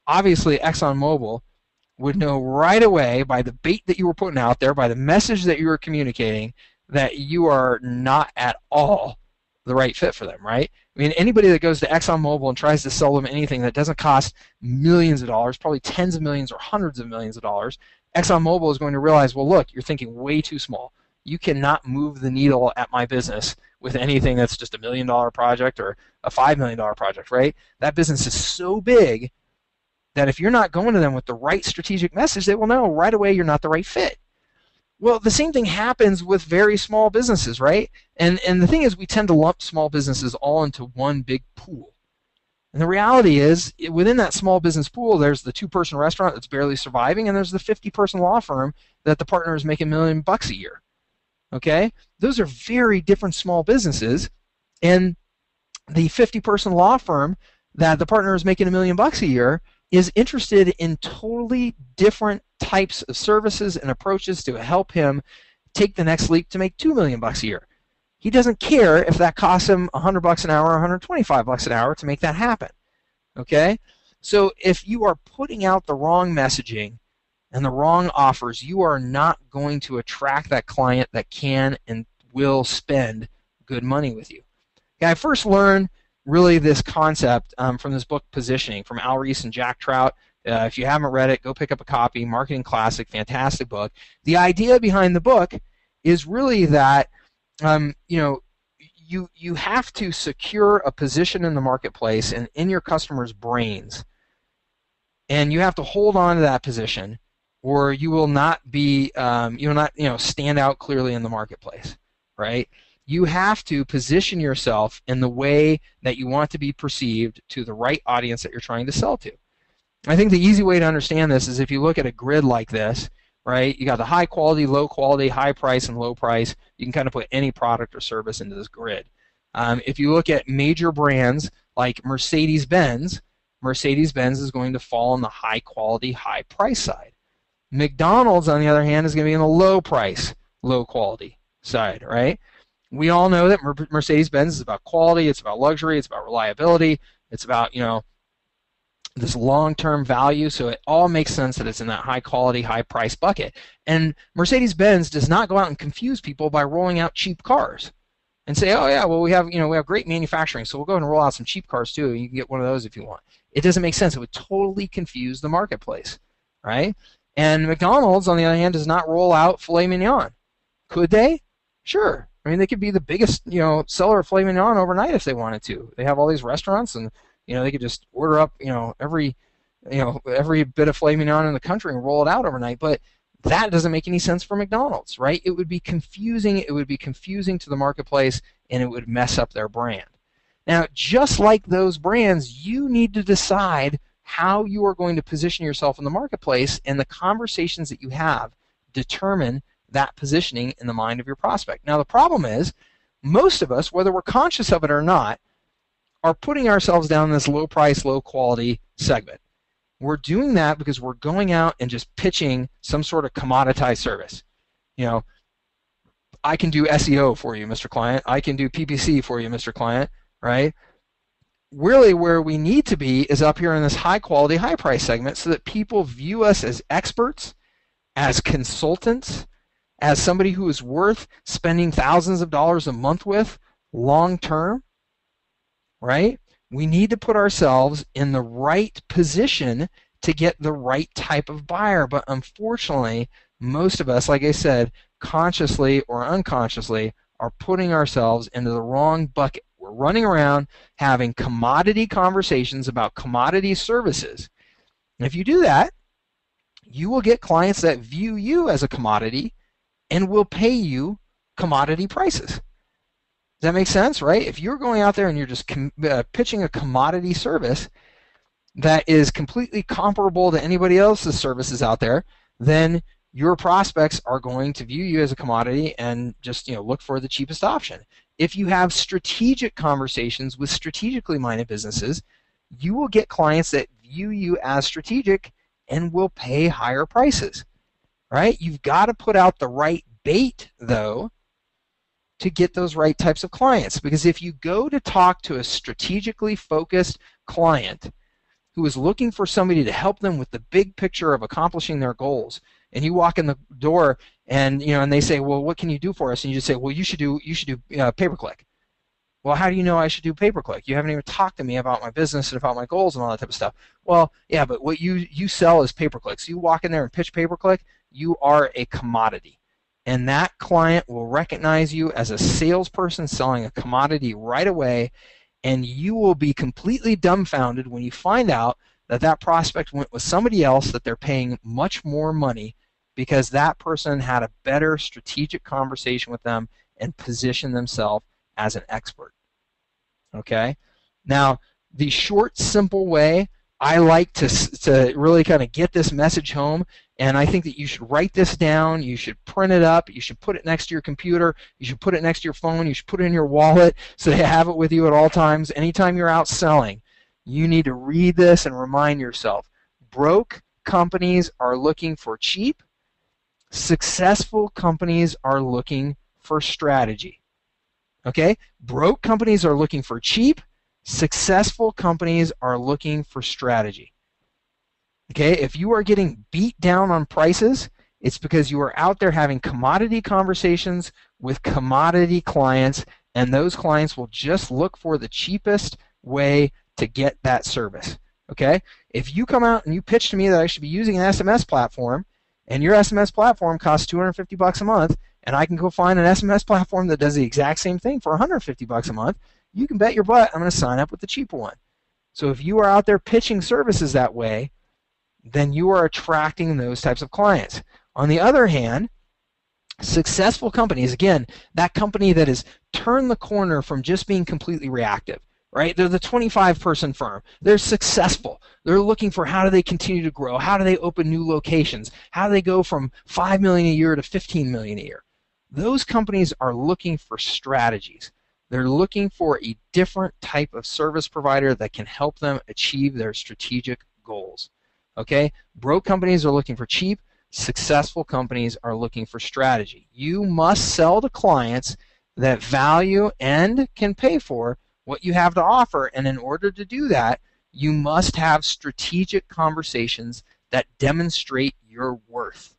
Obviously, ExxonMobil would know right away by the bait that you were putting out there, by the message that you were communicating, that you are not at all the right fit for them, right? I mean, anybody that goes to ExxonMobil and tries to sell them anything that doesn't cost millions of dollars, probably tens of millions or hundreds of millions of dollars, ExxonMobil is going to realize, well, look, you're thinking way too small. You cannot move the needle at my business with anything that's just $1 million project or a $5 million project, right? That business is so big that if you're not going to them with the right strategic message, they will know right away you're not the right fit. Well, the same thing happens with very small businesses, right? And the thing is, we tend to lump small businesses all into one big pool. And the reality is, within that small business pool, there's the 2-person restaurant that's barely surviving, and there's the 50-person law firm that the partner is making $1 million a year. Okay? Those are very different small businesses, and the 50-person law firm that the partner is making $1 million a year is interested in totally different types of services and approaches to help him take the next leap to make $2 million a year. He doesn't care if that costs him $100 an hour or $125 an hour to make that happen. Okay? So if you are putting out the wrong messaging and the wrong offers, you are not going to attract that client that can and will spend good money with you. Okay, I first learned really this concept from this book, Positioning, from Al Ries and Jack Trout. If you haven't read it, go pick up a copy. Marketing classic, fantastic book. The idea behind the book is really that you have to secure a position in the marketplace and in your customers' brains, and you have to hold on to that position, or you will not be stand out clearly in the marketplace, right? You have to position yourself in the way that you want to be perceived to the right audience that you're trying to sell to. I think the easy way to understand this is if you look at a grid like this, right? You got the high quality, low quality, high price, and low price. You can kind of put any product or service into this grid. If you look at major brands like Mercedes-Benz, Mercedes-Benz is going to fall on the high quality, high price side. McDonald's, on the other hand, is going to be in the low price, low quality side, right? We all know that Mercedes-Benz is about quality, it's about luxury, it's about reliability, it's about, this long-term value, so it all makes sense that it's in that high-quality, high-price bucket. And Mercedes-Benz does not go out and confuse people by rolling out cheap cars and say, oh yeah, well we have great manufacturing, so we'll go ahead and roll out some cheap cars too. You can get one of those if you want. It doesn't make sense. It would totally confuse the marketplace, right? And McDonald's, on the other hand, does not roll out filet mignon. Could they? Sure. I mean, they could be the biggest, seller of filet mignon overnight if they wanted to. They have all these restaurants, and they could just order up, every bit of filet mignon in the country and roll it out overnight. But that doesn't make any sense for McDonald's, right? It would be confusing. It would be confusing to the marketplace, and it would mess up their brand. Now, just like those brands, you need to decide how you are going to position yourself in the marketplace, and the conversations that you have determine that positioning in the mind of your prospect. Now, the problem is, most of us, whether we're conscious of it or not, are putting ourselves down this low price, low quality segment. We're doing that because we're going out and just pitching some sort of commoditized service. You know, I can do SEO for you, Mr. Client. I can do PPC for you, Mr. Client, right? Really where we need to be is up here in this high quality, high price segment so that people view us as experts, as consultants, as somebody who is worth spending thousands of dollars a month with long term, right? We need to put ourselves in the right position to get the right type of buyer. But unfortunately, most of us, like I said, consciously or unconsciously, are putting ourselves into the wrong bucket. We're running around having commodity conversations about commodity services. And if you do that, you will get clients that view you as a commodity and will pay you commodity prices. Does that make sense, right? If you're going out there and you're just pitching a commodity service that is completely comparable to anybody else's services out there, then your prospects are going to view you as a commodity and just look for the cheapest option. If you have strategic conversations with strategically minded businesses, you will get clients that view you as strategic and will pay higher prices, right? You've got to put out the right bait, though, to get those right types of clients. Because if you go to talk to a strategically focused client who is looking for somebody to help them with the big picture of accomplishing their goals, and you walk in the door and and they say, well, what can you do for us? And you just say, well, you should do pay-per-click. Well, how do you know I should do pay-per-click? You haven't even talked to me about my business and about my goals and all that type of stuff. Well, yeah, but what you sell is pay-per-click. So you walk in there and pitch pay-per-click, you are a commodity. And that client will recognize you as a salesperson selling a commodity right away, and you will be completely dumbfounded when you find out that that prospect went with somebody else that they're paying much more money because that person had a better strategic conversation with them and positioned themselves as an expert. Okay? Now, the short, simple way I like to really kind of get this message home, and I think that you should write this down, you should print it up, you should put it next to your computer, you should put it next to your phone, you should put it in your wallet so you have it with you at all times. Anytime you're out selling, you need to read this and remind yourself, broke companies are looking for cheap, successful companies are looking for strategy. Okay? Broke companies are looking for cheap, successful companies are looking for strategy. Okay? If you are getting beat down on prices, it's because you are out there having commodity conversations with commodity clients, and those clients will just look for the cheapest way to get that service. Okay? If you come out and you pitch to me that I should be using an SMS platform, and your SMS platform costs $250 a month, and I can go find an SMS platform that does the exact same thing for $150 a month, you can bet your butt I'm going to sign up with the cheaper one. So if you are out there pitching services that way, then you are attracting those types of clients. On the other hand, successful companies, again, that company that has turned the corner from just being completely reactive, right? They're the 25-person firm. They're successful. They're looking for how do they continue to grow? How do they open new locations? How do they go from $5 million a year to $15 million a year? Those companies are looking for strategies. They're looking for a different type of service provider that can help them achieve their strategic goals. Okay? Broke companies are looking for cheap. Successful companies are looking for strategy. You must sell to clients that value and can pay for what you have to offer, and in order to do that, you must have strategic conversations that demonstrate your worth.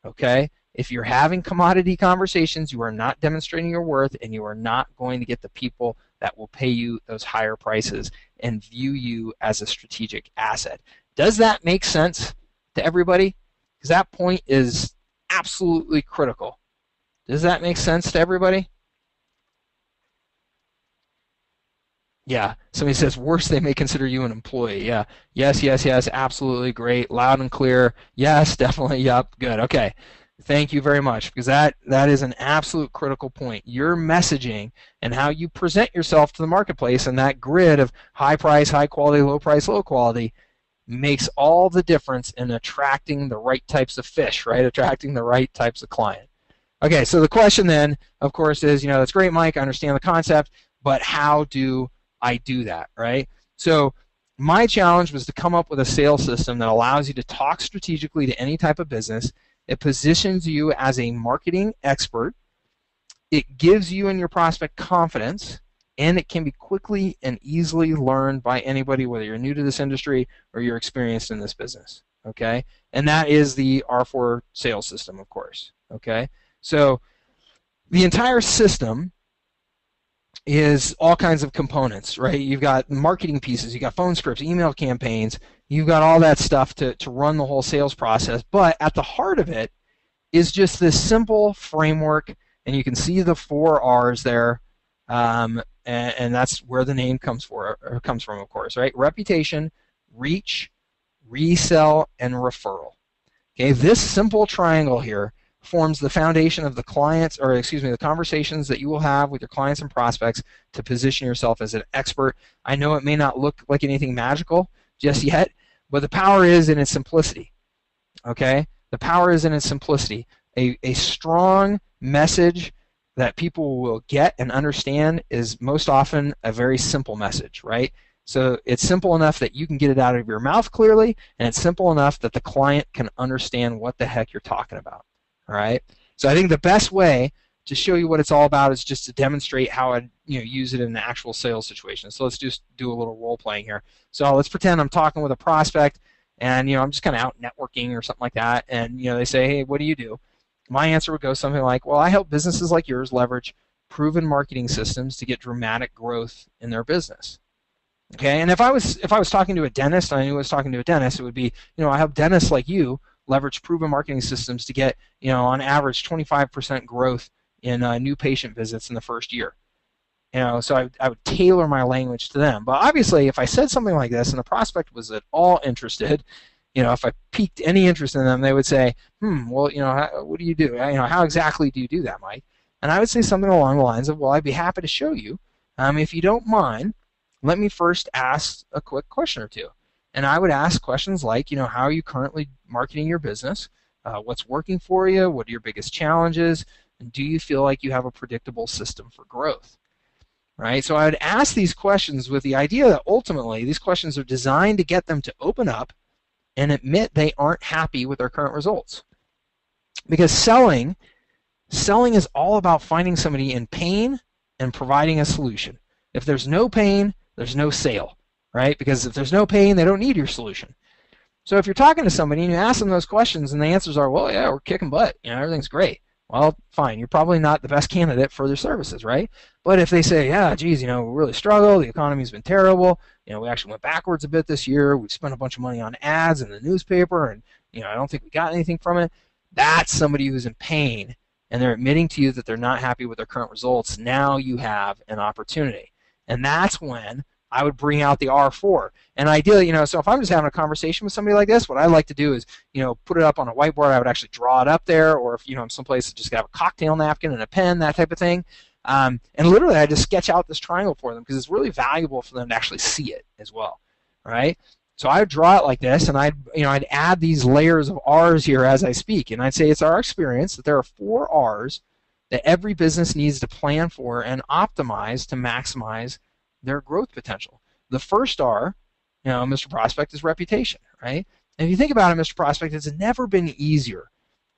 Okay? If you're having commodity conversations, you are not demonstrating your worth, and you are not going to get the people that will pay you those higher prices and view you as a strategic asset. Does that make sense to everybody? Because that point is absolutely critical. Does that make sense to everybody? Yeah, somebody says, worse, they may consider you an employee. Yeah, yes, yes, yes, absolutely, great, loud and clear. Yes, definitely, yep, good, okay. Thank you very much, because that is an absolute critical point. Your messaging and how you present yourself to the marketplace and that grid of high price, high quality, low price, low quality makes all the difference in attracting the right types of fish, right? Attracting the right types of client. Okay, so the question then, of course, is, that's great, Mike, I understand the concept, but how do I do that, right? So My challenge was to come up with a sales system that allows you to talk strategically to any type of business. It positions you as a marketing expert. It gives you and your prospect confidence, and it can be quickly and easily learned by anybody, whether you're new to this industry or you're experienced in this business. Okay, and that is the R4 sales system, of course. Okay, so the entire system is all kinds of components, right? You've got marketing pieces, you've got phone scripts, email campaigns, you've got all that stuff to run the whole sales process. But at the heart of it is just this simple framework, and you can see the 4 R's there, and that's where the name comes from, of course, right? Reputation, reach, resell, and referral. Okay, this simple triangle here forms the foundation of the clients, or excuse me, the conversations that you will have with your clients and prospects to position yourself as an expert. I know it may not look like anything magical just yet, but the power is in its simplicity. Okay, the power is in its simplicity. A strong message that people will get and understand is most often a very simple message, right? So it's simple enough that you can get it out of your mouth clearly, and it's simple enough that the client can understand what the heck you're talking about. All right. So I think the best way to show you what it's all about is just to demonstrate how I use it in an actual sales situation. So let's just do a little role playing here. So let's pretend I'm talking with a prospect, and I'm just kind of out networking or something like that, and they say, hey, what do you do? My answer would go something like, well, I help businesses like yours leverage proven marketing systems to get dramatic growth in their business. Okay, and if I was talking to a dentist, and I knew I was talking to a dentist, it would be, I help dentists like you leverage proven marketing systems to get, on average 25% growth in new patient visits in the first year. So I would tailor my language to them. But obviously, if I said something like this and the prospect was at all interested, if I piqued any interest in them, they would say, well, what do you do? How exactly do you do that, Mike? And I would say something along the lines of, well, I'd be happy to show you. If you don't mind, let me first ask a quick question or two. And I would ask questions like, how are you currently marketing your business? What's working for you? What are your biggest challenges? And do you feel like you have a predictable system for growth? Right? So I would ask these questions with the idea that ultimately these questions are designed to get them to open up and admit they aren't happy with their current results. Because selling is all about finding somebody in pain and providing a solution. If there's no pain, there's no sale, right? Because if there's no pain, they don't need your solution. So if you're talking to somebody and you ask them those questions and the answers are, well, yeah, we're kicking butt, everything's great. Well, fine, you're probably not the best candidate for their services, right? But if they say, yeah, geez, we really struggle, the economy's been terrible, we actually went backwards a bit this year, we've spent a bunch of money on ads in the newspaper, and I don't think we got anything from it, that's somebody who's in pain, and they're admitting to you that they're not happy with their current results. Now you have an opportunity. And that's when I would bring out the R4. And ideally, so if I'm just having a conversation with somebody like this, what I like to do is, put it up on a whiteboard. I would actually draw it up there, or if, I'm someplace that just have a cocktail napkin and a pen, that type of thing. And literally, I just sketch out this triangle for them because it's really valuable for them to actually see it as well, right? So I would draw it like this, and I'd add these layers of R's here as I speak, and I'd say it's our experience that there are 4 R's that every business needs to plan for and optimize to maximize their growth potential. The first R, Mr. Prospect, is reputation, right? And if you think about it, Mr. Prospect, it's never been easier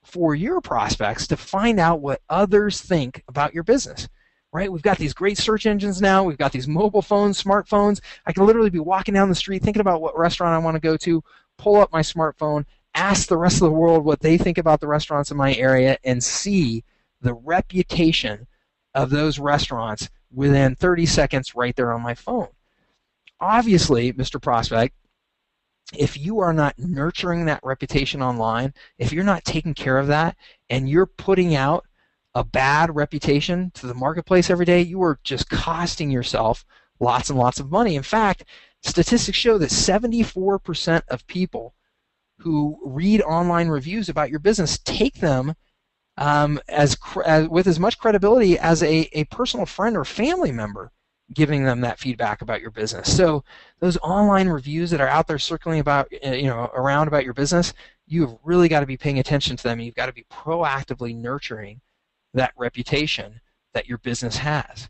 for your prospects to find out what others think about your business, right? We've got these great search engines now. We've got these mobile phones, smartphones. I can literally be walking down the street thinking about what restaurant I want to go to, pull up my smartphone, ask the rest of the world what they think about the restaurants in my area, and see the reputation of those restaurants within 30 seconds right there on my phone. Obviously, Mr. Prospect, if you are not nurturing that reputation online, if you're not taking care of that, and you're putting out a bad reputation to the marketplace every day, you are just costing yourself lots and lots of money. In fact, statistics show that 74% of people who read online reviews about your business take them with as much credibility as a personal friend or family member giving them that feedback about your business. So those online reviews that are out there circling about, around about your business, you've really got to be paying attention to them. You've got to be proactively nurturing that reputation that your business has.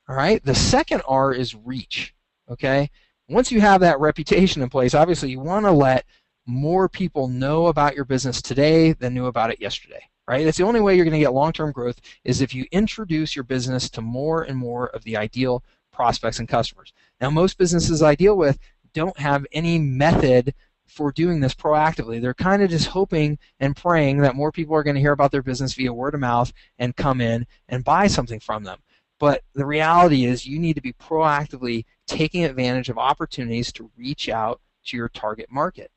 All right. The second R is reach. Okay. Once you have that reputation in place, obviously you want to let more people know about your business today than knew about it yesterday, right? That's the only way you're going to get long-term growth, is if you introduce your business to more and more of the ideal prospects and customers. Now, most businesses I deal with don't have any method for doing this proactively. They're kind of just hoping and praying that more people are going to hear about their business via word of mouth and come in and buy something from them. But the reality is you need to be proactively taking advantage of opportunities to reach out to your target market.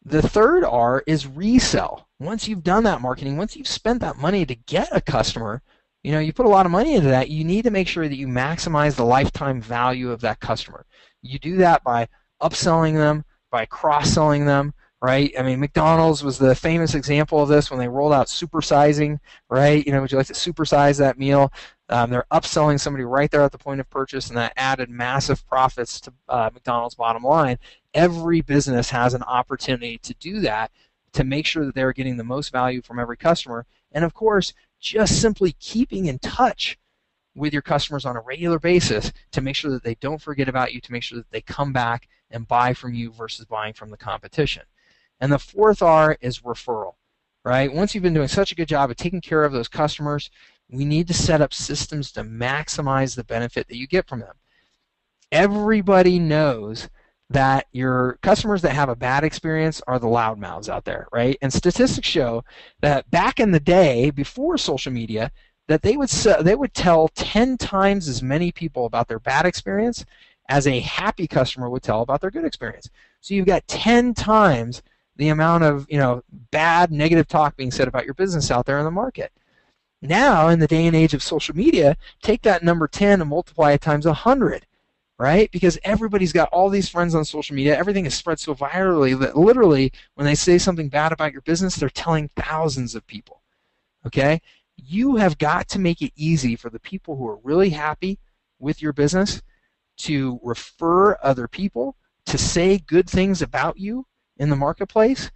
The third R is resell. Once you've done that marketing, once you've spent that money to get a customer, you put a lot of money into that, you need to make sure that you maximize the lifetime value of that customer. You do that by upselling them, by cross-selling them, right? I mean, McDonald's was the famous example of this when they rolled out supersizing, right? Would you like to supersize that meal? They're upselling somebody right there at the point of purchase, and that added massive profits to McDonald's bottom line. Every business has an opportunity to do that, to make sure that they're getting the most value from every customer. And of course, just simply keeping in touch with your customers on a regular basis to make sure that they don't forget about you, to make sure that they come back and buy from you versus buying from the competition. And the fourth R is referral, right? Once you've been doing such a good job of taking care of those customers, we need to set up systems to maximize the benefit that you get from them. Everybody knows that your customers that have a bad experience are the loudmouths out there, right? And statistics show that back in the day, before social media, that they would tell 10 times as many people about their bad experience as a happy customer would tell about their good experience. So you've got 10 times the amount of bad, negative talk being said about your business out there in the market. Now, in the day and age of social media, take that number 10 and multiply it times 100. Right? Because everybody's got all these friends on social media. Everything is spread so virally that literally when they say something bad about your business, they're telling thousands of people. Okay? You have got to make it easy for the people who are really happy with your business to refer other people, to say good things about you in the marketplace.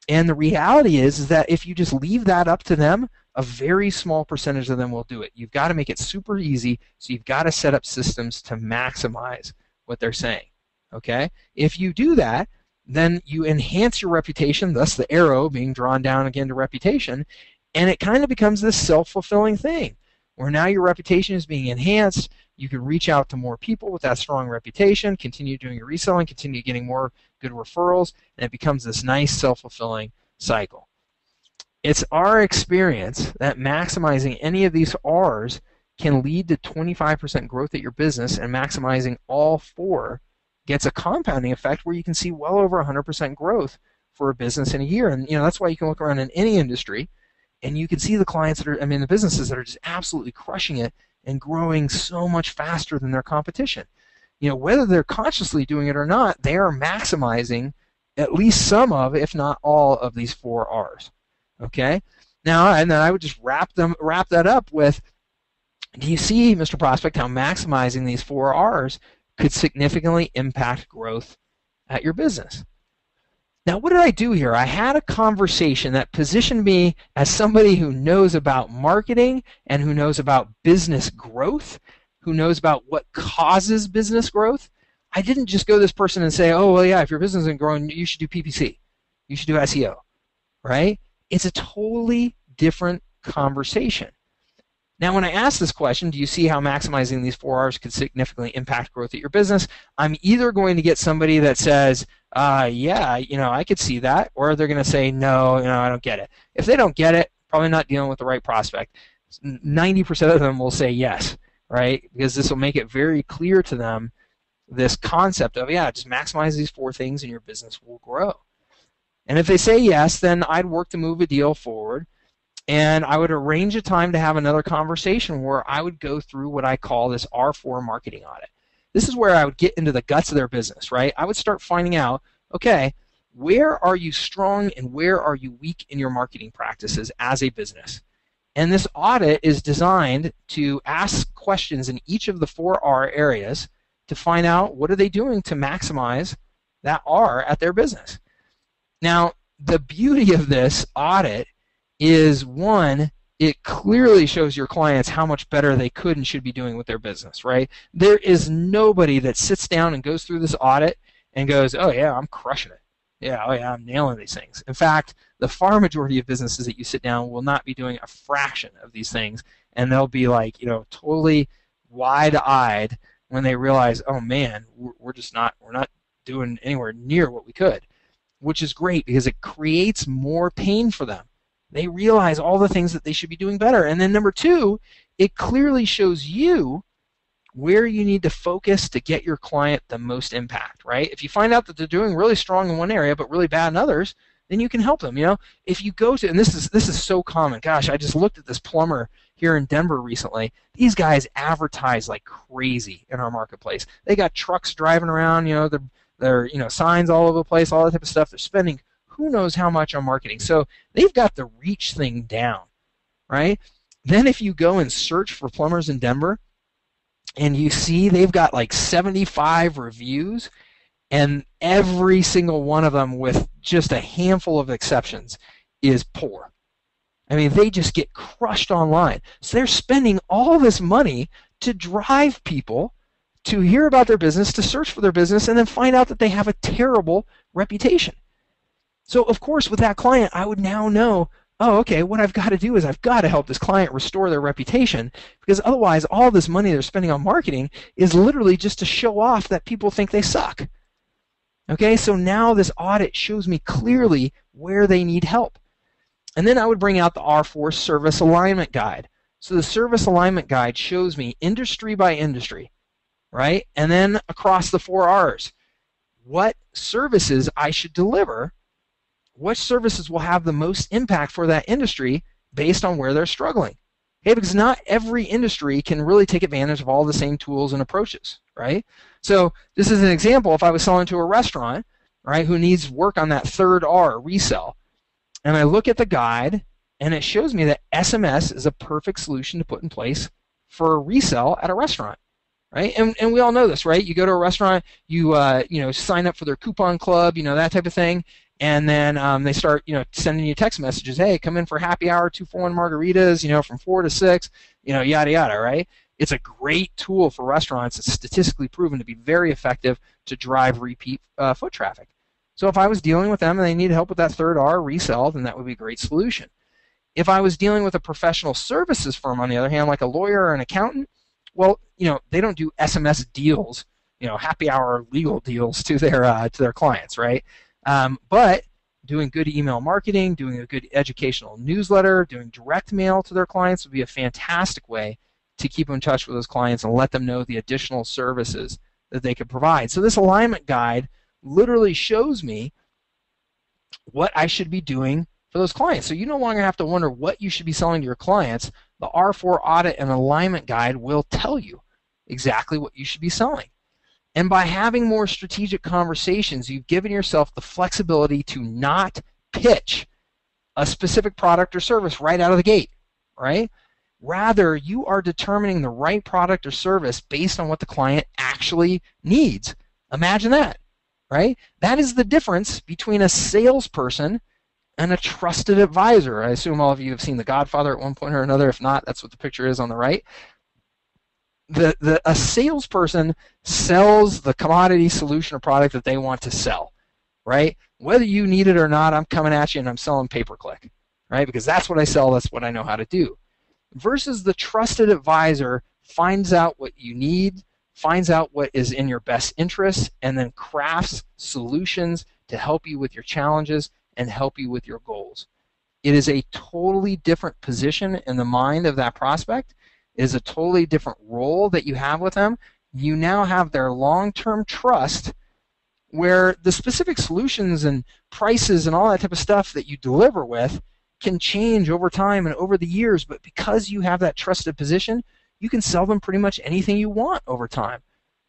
And the reality is that if you just leave that up to them, a very small percentage of them will do it. You've got to make it super easy, so you've got to set up systems to maximize what they're saying. Okay? If you do that, then you enhance your reputation, thus the arrow being drawn down again to reputation, and it kind of becomes this self-fulfilling thing where now your reputation is being enhanced. You can reach out to more people with that strong reputation, continue doing your reselling, continue getting more good referrals, and it becomes this nice self-fulfilling cycle. It's our experience that maximizing any of these R's can lead to 25% growth at your business, and maximizing all four gets a compounding effect where you can see well over 100% growth for a business in a year. And that's why you can look around in any industry and you can see the clients the businesses that are just absolutely crushing it and growing so much faster than their competition. Whether they're consciously doing it or not, they are maximizing at least some of, if not all of these four R's. Okay? Now, and then I would just wrap that up with, do you see, Mr. Prospect, how maximizing these four R's could significantly impact growth at your business? Now, what did I do here? I had a conversation that positioned me as somebody who knows about marketing and who knows about business growth, who knows about what causes business growth. I didn't just go to this person and say, oh, well, yeah, if your business isn't growing, you should do PPC. You should do SEO, right? It's a totally different conversation. Now, when I ask this question, do you see how maximizing these four R's could significantly impact growth at your business? I'm either going to get somebody that says, yeah, I could see that, or they're going to say, no, I don't get it. If they don't get it, probably not dealing with the right prospect. 90% of them will say yes, right? Because this will make it very clear to them this concept of, yeah, just maximize these four things and your business will grow. And if they say yes, then I'd work to move a deal forward, and I would arrange a time to have another conversation where I would go through what I call this R4 marketing audit. This is where I would get into the guts of their business, right? I would start finding out, okay, where are you strong and where are you weak in your marketing practices as a business? And this audit is designed to ask questions in each of the four R areas to find out what are they doing to maximize that R at their business. Now, the beauty of this audit is, one, it clearly shows your clients how much better they could and should be doing with their business, right? There is nobody that sits down and goes through this audit and goes, oh yeah, I'm crushing it. Yeah, oh yeah, I'm nailing these things. In fact, the far majority of businesses that you sit down will not be doing a fraction of these things, and they'll be like, totally wide-eyed when they realize, oh man, we're not doing anywhere near what we could, which is great because it creates more pain for them. They realize all the things that they should be doing better. And then number two, it clearly shows you where you need to focus to get your client the most impact, right? If you find out that they're doing really strong in one area but really bad in others, then you can help them. If you go to, and this is so common. Gosh, I just looked at this plumber here in Denver recently. These guys advertise like crazy in our marketplace. They got trucks driving around, they're signs all over the place, all that type of stuff. They're spending who knows how much on marketing. So they've got the reach thing down, right? Then if you go and search for plumbers in Denver, and you see they've got like 75 reviews, and every single one of them, with just a handful of exceptions, is poor. I mean, they just get crushed online. So they're spending all this money to drive people to hear about their business, to search for their business, and then find out that they have a terrible reputation. So, of course, with that client, I would now know, oh, okay, what I've got to do is I've got to help this client restore their reputation, because otherwise all this money they're spending on marketing is literally just to show off that people think they suck. Okay, so now this audit shows me clearly where they need help. And then I would bring out the R4 Service Alignment Guide. So the Service Alignment Guide shows me industry by industry, right? And then across the 4 R's, what services I should deliver, what services will have the most impact for that industry based on where they're struggling. Okay, because not every industry can really take advantage of all the same tools and approaches, right? So this is an example. If I was selling to a restaurant, right, who needs work on that 3rd R, resell, and I look at the guide, and it shows me that SMS is a perfect solution to put in place for a resell at a restaurant, right? And we all know this, right? You go to a restaurant, you sign up for their coupon club, that type of thing, and then they start sending you text messages. Hey, come in for happy hour, 2-for-1 margaritas, from 4 to 6, yada yada, right? It's a great tool for restaurants. It's statistically proven to be very effective to drive repeat foot traffic. So if I was dealing with them and they needed help with that 3rd R, resell, then that would be a great solution. If I was dealing with a professional services firm, on the other hand, like a lawyer or an accountant, well, they don't do SMS deals, happy hour legal deals to their clients, right? But doing good email marketing, doing a good educational newsletter, doing direct mail to their clients would be a fantastic way to keep in touch with those clients and let them know the additional services that they could provide. So this alignment guide literally shows me what I should be doing for those clients. So you no longer have to wonder what you should be selling to your clients. The R4 Audit and Alignment Guide will tell you exactly what you should be selling. And by having more strategic conversations, you've given yourself the flexibility to not pitch a specific product or service right out of the gate, right? Rather, you are determining the right product or service based on what the client actually needs. Imagine that, right? That is the difference between a salesperson and a trusted advisor. I assume all of you have seen The Godfather at one point or another. If not, that's what the picture is on the right. A salesperson sells the commodity solution or product that they want to sell, right? Whether you need it or not, I'm coming at you and I'm selling pay-per-click, right? Because that's what I sell, that's what I know how to do. Versus the trusted advisor finds out what you need, finds out what is in your best interest, and then crafts solutions to help you with your challenges and help you with your goals. It is a totally different position in the mind of that prospect. It is a totally different role that you have with them. You now have their long-term trust, where the specific solutions and prices and all that type of stuff that you deliver with can change over time and over the years, but because you have that trusted position, you can sell them pretty much anything you want over time,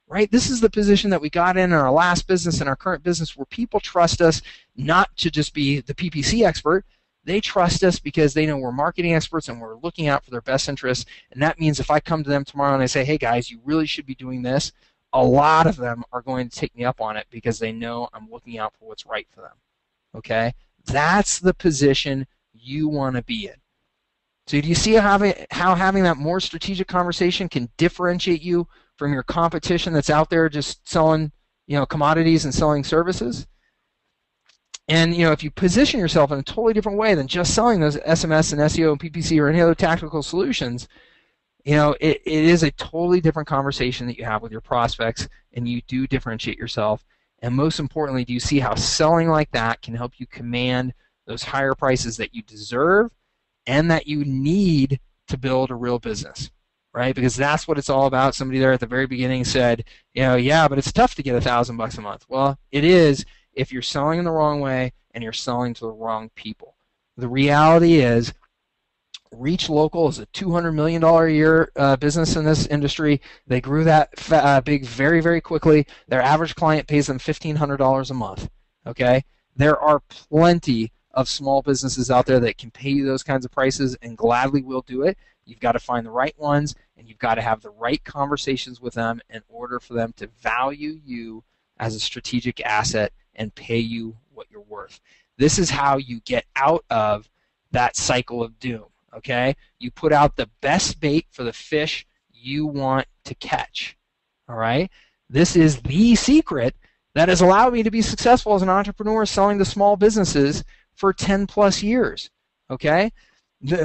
right? This is the position that we got in our last business and our current business, where people trust us not to just be the PPC expert. They trust us because they know we're marketing experts and we're looking out for their best interests. And that means if I come to them tomorrow and I say, hey guys, you really should be doing this, a lot of them are going to take me up on it because they know I'm looking out for what's right for them. Okay? That's the position you want to be in. So do you see how having that more strategic conversation can differentiate you from your competition that's out there just selling, commodities and selling services? And if you position yourself in a totally different way than just selling those SMS and SEO and PPC or any other tactical solutions, it is a totally different conversation that you have with your prospects, and you do differentiate yourself. And most importantly, do you see how selling like that can help you command those higher prices that you deserve and that you need to build a real business, right? Because that's what it's all about. Somebody there at the very beginning said, yeah, but it's tough to get $1,000 a month. Well, it is if you're selling in the wrong way and you're selling to the wrong people. The reality is Reach Local is a $200 million a year business in this industry. They grew that big very, very quickly. Their average client pays them $1,500 a month. Okay? There are plenty of small businesses out there that can pay you those kinds of prices and gladly will do it. You've got to find the right ones, and you've got to have the right conversations with them in order for them to value you as a strategic asset and pay you what you're worth. This is how you get out of that cycle of doom. Okay? You put out the best bait for the fish you want to catch. All right? This is the secret that has allowed me to be successful as an entrepreneur selling to small businesses for 10 plus years. Okay?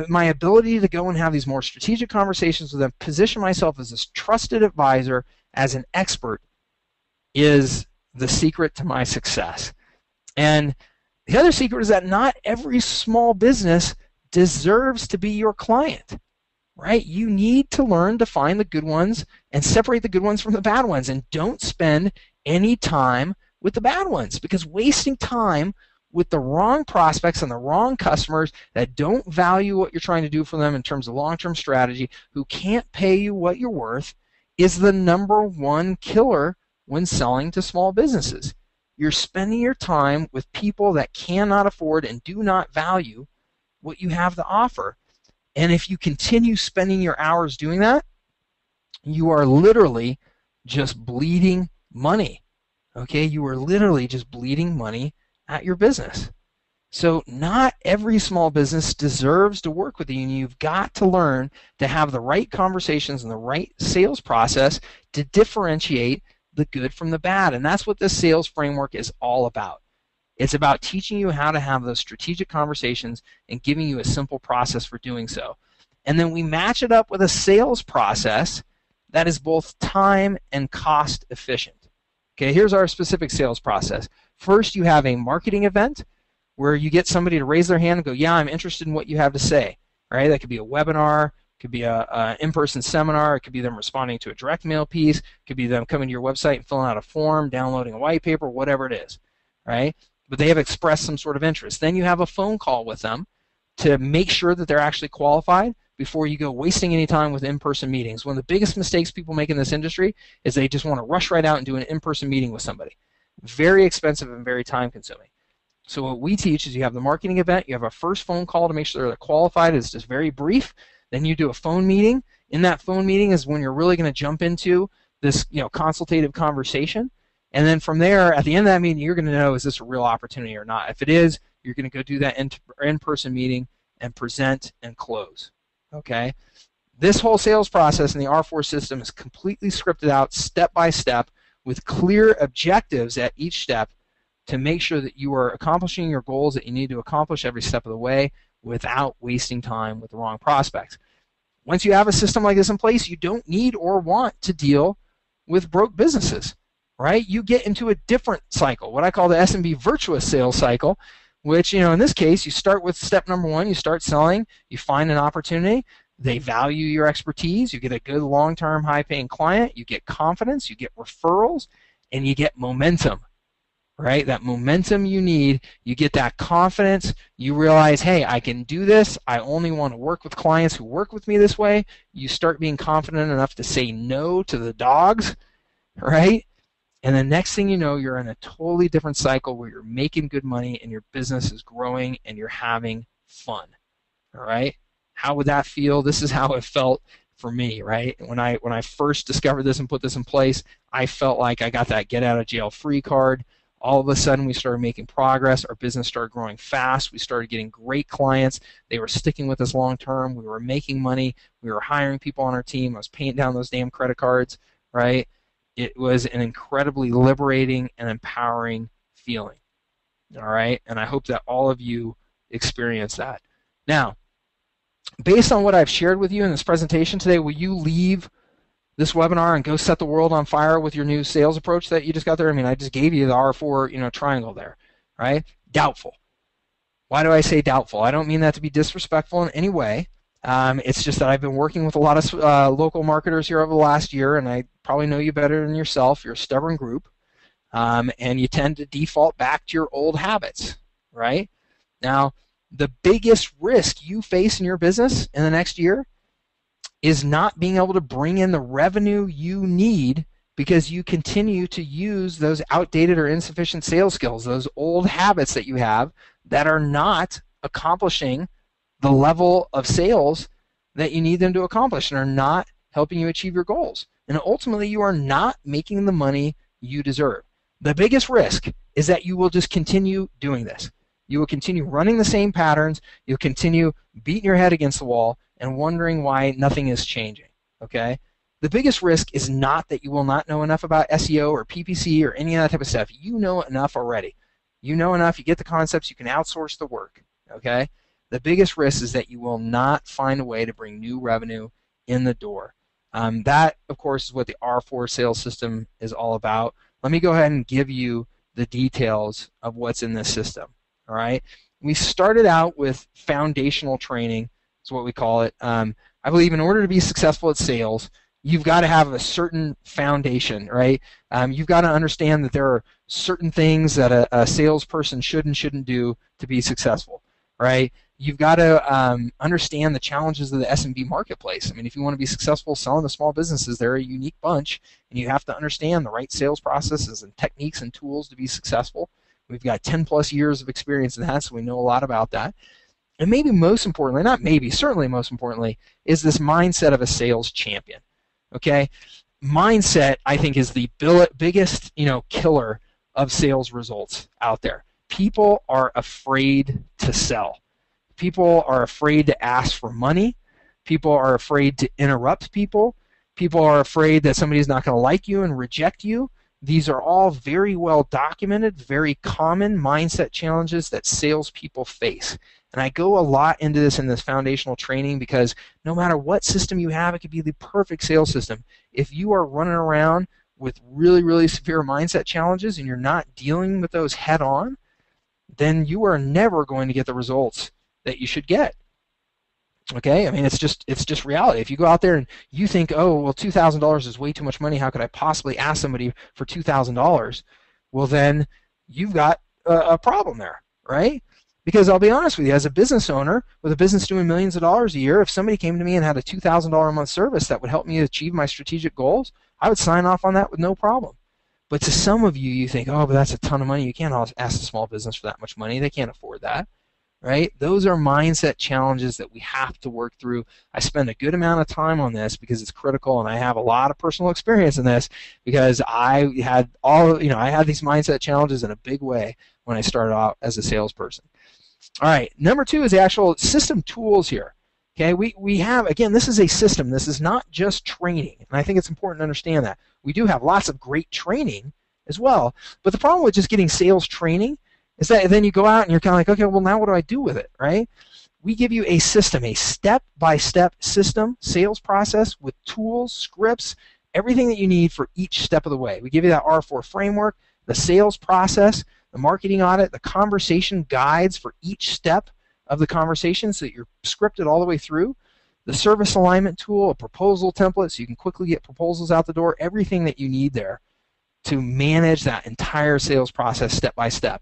My ability to go and have these more strategic conversations with them, position myself as this trusted advisor, as an expert, is the secret to my success. And the other secret is that not every small business deserves to be your client, right? You need to learn to find the good ones and separate the good ones from the bad ones, and don't spend any time with the bad ones, because wasting time with the wrong prospects and the wrong customers that don't value what you're trying to do for them in terms of long-term strategy, who can't pay you what you're worth, is the number one killer when selling to small businesses. You're spending your time with people that cannot afford and do not value what you have to offer. And if you continue spending your hours doing that, you are literally just bleeding money. Okay? You are literally just bleeding money at your business. So not every small business deserves to work with you, and you've got to learn to have the right conversations and the right sales process to differentiate the good from the bad. And that's what this sales framework is all about. It's about teaching you how to have those strategic conversations and giving you a simple process for doing so. And then we match it up with a sales process that is both time and cost efficient. Okay, here's our specific sales process. First, you have a marketing event where you get somebody to raise their hand and go, yeah, I'm interested in what you have to say. Right? That could be a webinar, could be a in-person seminar, it could be them responding to a direct mail piece, it could be them coming to your website and filling out a form, downloading a white paper, whatever it is. Right? But they have expressed some sort of interest. Then you have a phone call with them to make sure that they're actually qualified before you go wasting any time with in-person meetings. One of the biggest mistakes people make in this industry is they just want to rush right out and do an in-person meeting with somebody. Very expensive and very time-consuming. So what we teach is you have the marketing event, you have a first phone call to make sure they're qualified. It's just very brief. Then you do a phone meeting. In that phone meeting is when you're really going to jump into this consultative conversation. And then from there, at the end of that meeting, you're going to know, is this a real opportunity or not? If it is, you're going to go do that in-person meeting and present and close. Okay? This whole sales process in the R4 system is completely scripted out step by step with clear objectives at each step to make sure that you are accomplishing your goals that you need to accomplish every step of the way without wasting time with the wrong prospects. Once you have a system like this in place, you don't need or want to deal with broke businesses, right? You get into a different cycle, what I call the S&B virtuous sales cycle, which, in this case, you start with step number one, you start selling, you find an opportunity, they value your expertise, you get a good long-term high-paying client, you get confidence, you get referrals, and you get momentum, right? That momentum you need, you get that confidence, you realize, hey, I can do this, I only want to work with clients who work with me this way. You start being confident enough to say no to the dogs, right? And the next thing you know, you're in a totally different cycle where you're making good money and your business is growing and you're having fun, all right? How would that feel? This is how it felt for me, right? When I first discovered this and put this in place, I felt like I got that get out of jail free card. All of a sudden, we started making progress. Our business started growing fast. We started getting great clients. They were sticking with us long term. We were making money. We were hiring people on our team. I was paying down those damn credit cards, right? It was an incredibly liberating and empowering feeling, all right? And I hope that all of you experience that. Now, based on what I've shared with you in this presentation today, will you leave this webinar and go set the world on fire with your new sales approach that you just got there? I mean, I just gave you the R4, triangle there, right? Doubtful. Why do I say doubtful? I don't mean that to be disrespectful in any way. It's just that I've been working with a lot of local marketers here over the last year, and I probably know you better than yourself. You're a stubborn group, and you tend to default back to your old habits, right? Now, the biggest risk you face in your business in the next year is not being able to bring in the revenue you need because you continue to use those outdated or insufficient sales skills, those old habits that you have that are not accomplishing the level of sales that you need them to accomplish and are not helping you achieve your goals. And ultimately, you are not making the money you deserve. The biggest risk is that you will just continue doing this. You will continue running the same patterns. You'll continue beating your head against the wall and wondering why nothing is changing, okay? The biggest risk is not that you will not know enough about SEO or PPC or any of that type of stuff. You know enough already. You know enough, you get the concepts, you can outsource the work, okay? The biggest risk is that you will not find a way to bring new revenue in the door. That, of course, is what the R4 sales system is all about. Let me go ahead and give you the details of what's in this system. All right, we started out with foundational training, is what we call it. I believe in order to be successful at sales, you've got to have a certain foundation, right? You've got to understand that there are certain things that a salesperson should and shouldn't do to be successful, right? You've got to understand the challenges of the SMB marketplace. I mean, if you want to be successful selling to small businesses, they're a unique bunch, and you have to understand the right sales processes and techniques and tools to be successful. We've got 10 plus years of experience in that, so we know a lot about that. And maybe most importantly, not maybe, certainly most importantly, is this mindset of a sales champion. Okay? Mindset, I think, is the biggest, killer of sales results out there. People are afraid to sell. People are afraid to ask for money. People are afraid to interrupt people. People are afraid that somebody's not going to like you and reject you. These are all very well documented, very common mindset challenges that salespeople face. And I go a lot into this in this foundational training because no matter what system you have, it could be the perfect sales system. If you are running around with really, really severe mindset challenges and you're not dealing with those head on, then you are never going to get the results that you should get. Okay, I mean, it's just reality. If you go out there and you think, oh, well, $2,000 is way too much money, how could I possibly ask somebody for $2,000? Well, then you've got a problem there, right? Because I'll be honest with you, as a business owner with a business doing millions of dollars a year, if somebody came to me and had a $2,000 a month service that would help me achieve my strategic goals, I would sign off on that with no problem. But to some of you, you think, oh, but that's a ton of money. You can't ask a small business for that much money. They can't afford that. Right? Those are mindset challenges that we have to work through. I spend a good amount of time on this because it's critical, and I have a lot of personal experience in this because I had I had these mindset challenges in a big way when I started out as a salesperson. All right, number 2 is the actual system tools here. Okay, we have, again, this is a system. This is not just training, and I think it's important to understand that. We do have lots of great training as well, but the problem with just getting sales training is that then you go out and you're kind of like, okay, well, now what do I do with it, right? We give you a system, a step-by-step system, sales process with tools, scripts, everything that you need for each step of the way. We give you that R4 framework, the sales process, the marketing audit, the conversation guides for each step of the conversation so that you're scripted all the way through, the service alignment tool, a proposal template so you can quickly get proposals out the door, everything that you need there to manage that entire sales process step by step.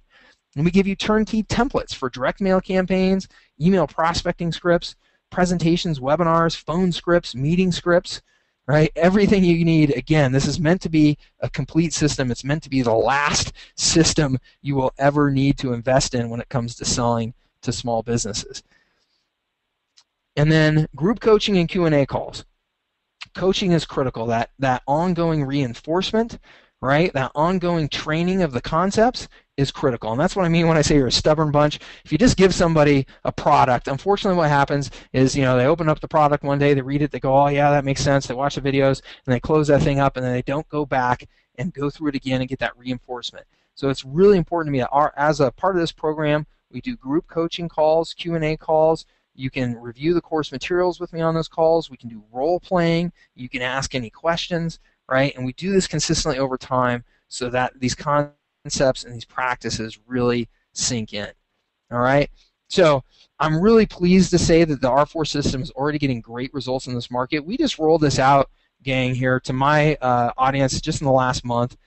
And we give you turnkey templates for direct mail campaigns, email prospecting scripts, presentations, webinars, phone scripts, meeting scripts, right? Everything you need. Again, this is meant to be a complete system. It's meant to be the last system you will ever need to invest in when it comes to selling to small businesses. And then group coaching and Q&A calls. Coaching is critical. That ongoing reinforcement, right? That ongoing training of the concepts is critical. And that's what I mean when I say you're a stubborn bunch. If you just give somebody a product, unfortunately what happens is, they open up the product one day, they read it, they go, oh yeah, that makes sense. They watch the videos and they close that thing up, and then they don't go back and go through it again and get that reinforcement. So it's really important to me that as a part of this program, we do group coaching calls, Q&A calls. You can review the course materials with me on those calls. We can do role playing. You can ask any questions, right? And we do this consistently over time so that these concepts and these practices really sink in. All right. So I'm really pleased to say that the R4 system is already getting great results in this market. We just rolled this out, gang, here to my audience just in the last month.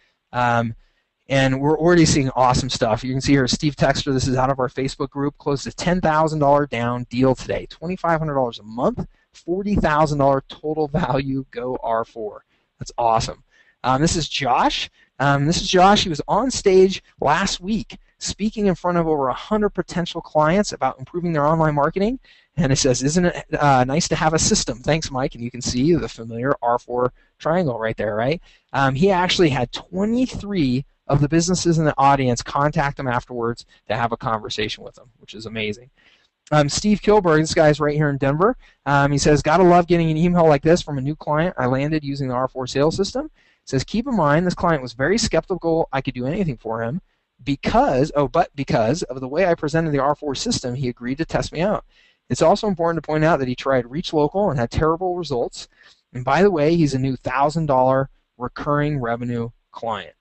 And we're already seeing awesome stuff. You can see here, Steve Texter, this is out of our Facebook group, closed a $10,000 down deal today. $2,500 a month, $40,000 total value, go R4. That's awesome. This is Josh. He was on stage last week speaking in front of over 100 potential clients about improving their online marketing. And it says, isn't it nice to have a system? Thanks, Mike. And you can see the familiar R4 triangle right there, right? He actually had 23 of the businesses in the audience contact him afterwards to have a conversation with him, which is amazing. Steve Kilberg, this guy's right here in Denver. He says, gotta love getting an email like this from a new client I landed using the R4 sales system. He says, keep in mind, this client was very skeptical I could do anything for him because of the way I presented the R4 system, he agreed to test me out. It's also important to point out that he tried Reach Local and had terrible results. And by the way, he's a new $1,000 recurring revenue client.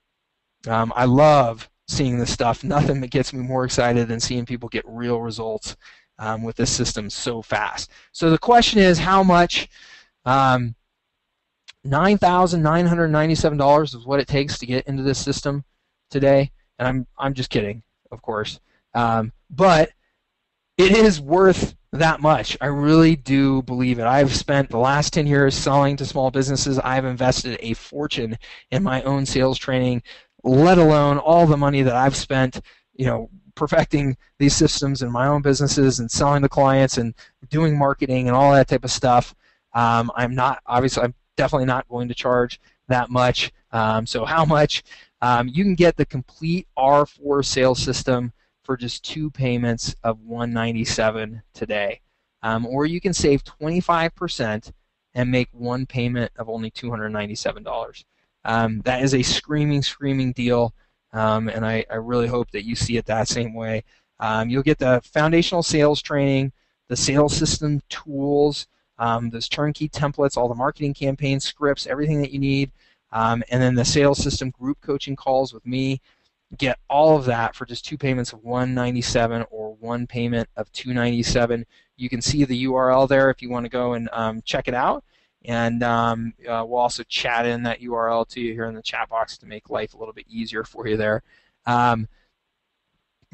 I love seeing this stuff. Nothing that gets me more excited than seeing people get real results with this system so fast. So the question is, how much? $9,997 is what it takes to get into this system today, and I'm just kidding, of course. But it is worth that much. I really do believe it. I've spent the last 10 years selling to small businesses. I've invested a fortune in my own sales training, let alone all the money that I've spent, perfecting these systems in my own businesses and selling to clients and doing marketing and all that type of stuff. I'm definitely not going to charge that much. So how much? You can get the complete R4 sales system for just 2 payments of $197 today. Or you can save 25% and make 1 payment of only $297. That is a screaming deal, and I really hope that you see it that same way. You'll get the foundational sales training, the sales system tools, those turnkey templates, all the marketing campaign scripts, everything that you need, and then the sales system group coaching calls with me. Get all of that for just 2 payments of $197 or 1 payment of $297. You can see the URL there if you want to go and check it out. And we'll also chat in that URL to you here in the chat box to make life a little bit easier for you there.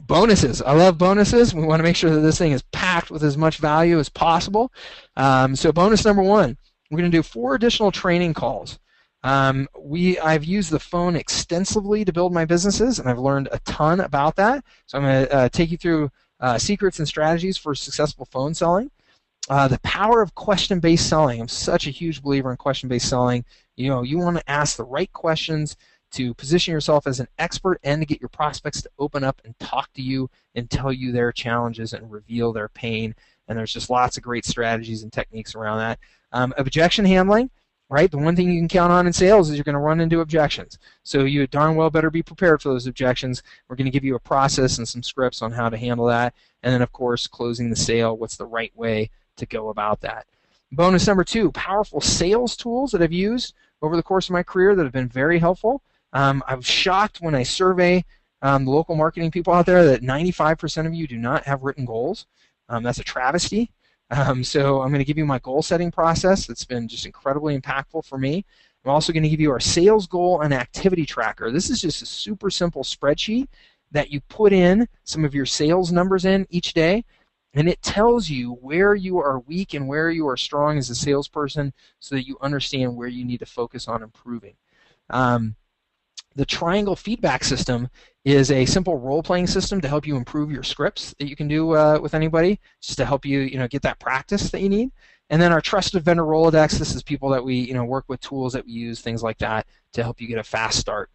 Bonuses. I love bonuses. We want to make sure that this thing is packed with as much value as possible. So bonus number 1, we're going to do 4 additional training calls. I've used the phone extensively to build my businesses, and I've learned a ton about that. So I'm going to take you through secrets and strategies for successful phone selling. The power of question-based selling. I'm such a huge believer in question-based selling. You want to ask the right questions to position yourself as an expert and to get your prospects to open up and talk to you and tell you their challenges and reveal their pain. And there's just lots of great strategies and techniques around that. Objection handling. Right, the one thing you can count on in sales is you're going to run into objections. So you darn well better be prepared for those objections. We're going to give you a process and some scripts on how to handle that. And then, of course, closing the sale, what's the right way to go about that. Bonus number 2, powerful sales tools that I've used over the course of my career that have been very helpful. I'm shocked when I survey the local marketing people out there that 95% of you do not have written goals. That's a travesty. So I'm going to give you my goal setting process that's been just incredibly impactful for me. I'm also going to give you our sales goal and activity tracker. This is just a super simple spreadsheet that you put in some of your sales numbers in each day, and it tells you where you are weak and where you are strong as a salesperson so that you understand where you need to focus on improving. The triangle feedback system is a simple role-playing system to help you improve your scripts that you can do with anybody, just to help you, get that practice that you need. And then our trusted vendor Rolodex. This is people that we, work with, tools that we use, things like that, to help you get a fast start.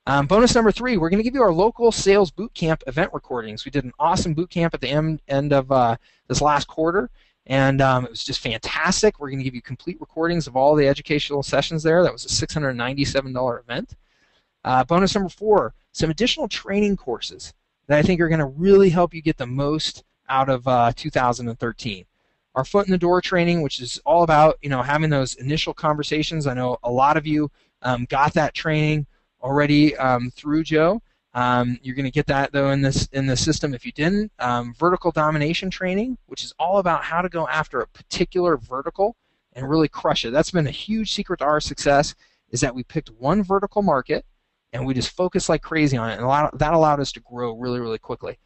Bonus number 3, we're going to give you our local sales bootcamp event recordings. We did an awesome bootcamp at the end of this last quarter, and it was just fantastic. We're going to give you complete recordings of all the educational sessions there. That was a $697 event. Bonus number 4, some additional training courses that I think are going to really help you get the most out of 2013. Our foot in the door training, which is all about having those initial conversations. I know a lot of you got that training already through Joe. You're going to get that though in the system if you didn't. Vertical domination training, which is all about how to go after a particular vertical and really crush it. That's been a huge secret to our success, is that we picked one vertical market and we just focused like crazy on it, and that allowed us to grow really, really quickly.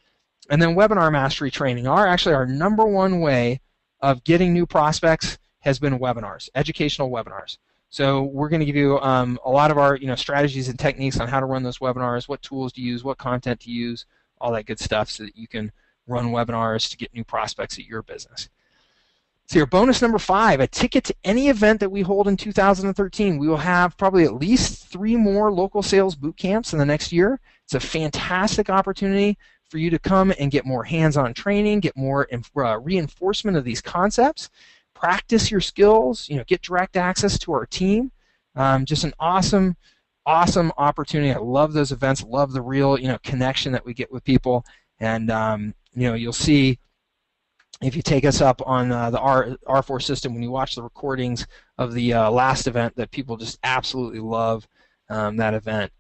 And then webinar mastery training. Actually our number one way of getting new prospects has been webinars, educational webinars. So we're going to give you a lot of our strategies and techniques on how to run those webinars, what tools to use, what content to use, all that good stuff, so that you can run webinars to get new prospects at your business. So your bonus number 5, a ticket to any event that we hold in 2013. We will have probably at least 3 more local sales boot camps in the next year. It's a fantastic opportunity for you to come and get more hands-on training, get more reinforcement of these concepts, practice your skills, get direct access to our team. Just an awesome opportunity. I love those events, love the real connection that we get with people. And you'll see if you take us up on the R4 system, when you watch the recordings of the last event, that people just absolutely love that event.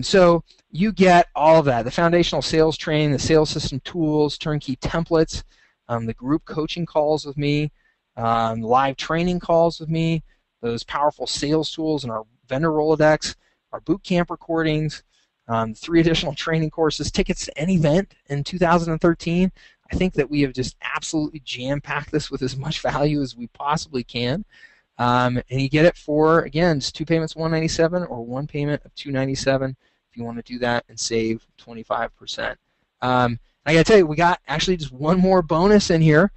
So you get all of that, the foundational sales training, the sales system tools, turnkey templates, the group coaching calls with me, live training calls with me, those powerful sales tools and our vendor Rolodex, our boot camp recordings, 3 additional training courses, tickets to any event in 2013. I think that we have just absolutely jam-packed this with as much value as we possibly can. And you get it for, again, just 2 payments of $197 or 1 payment of $297 if you want to do that and save 25%. I got to tell you, we got actually just one more bonus in here.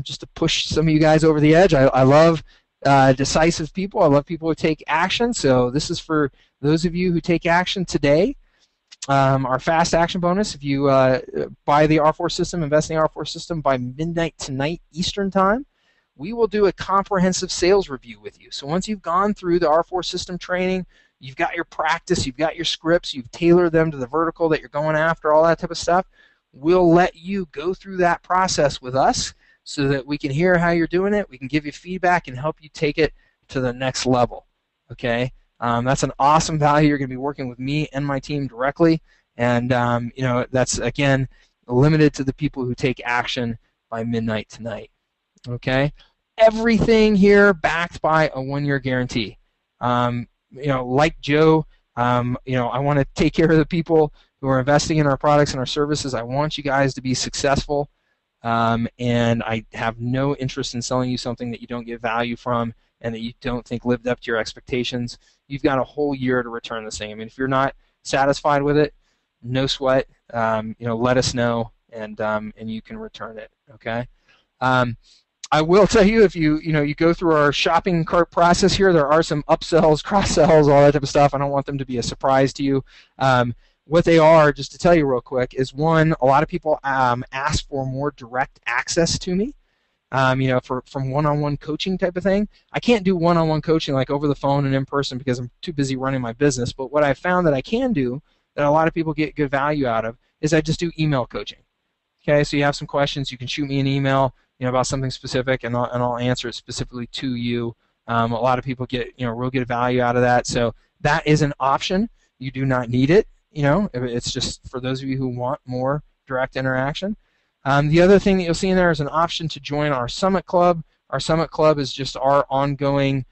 Just to push some of you guys over the edge. I love decisive people. I love people who take action. So this is for those of you who take action today. Our fast action bonus, if you buy the R4 system, invest in the R4 system by midnight tonight Eastern time, we will do a comprehensive sales review with you. So once you've gone through the R4 system training, you've got your practice, you've got your scripts, you've tailored them to the vertical that you're going after, all that type of stuff, we'll let you go through that process with us, so that we can hear how you're doing it, we can give you feedback and help you take it to the next level. Okay, that's an awesome value. You're going to be working with me and my team directly, and that's again limited to the people who take action by midnight tonight. Okay, everything here backed by a 1-year guarantee. Like Joe, I want to take care of the people who are investing in our products and our services. I want you guys to be successful. And I have no interest in selling you something that you don't get value from and that you don't think lived up to your expectations. You've got a whole year to return the same. And if you're not satisfied with it, no sweat. Let us know, and you can return it. Okay. I will tell you, if you go through our shopping cart process here, there are some upsells, cross-sells, all that type of stuff. I don't want them to be a surprise to you. What they are, just to tell you real quick, is one, a lot of people ask for more direct access to me, from one-on-one coaching type of thing. I can't do one-on-one coaching like over the phone and in person because I'm too busy running my business, but what I found that I can do that a lot of people get good value out of is I just do email coaching. Okay, so you have some questions, you can shoot me an email about something specific, and I'll answer it specifically to you. A lot of people get real good value out of that, so that is an option. You do not need it. It's just for those of you who want more direct interaction. The other thing that you'll see in there is an option to join our Summit Club. Our Summit Club is just our ongoing,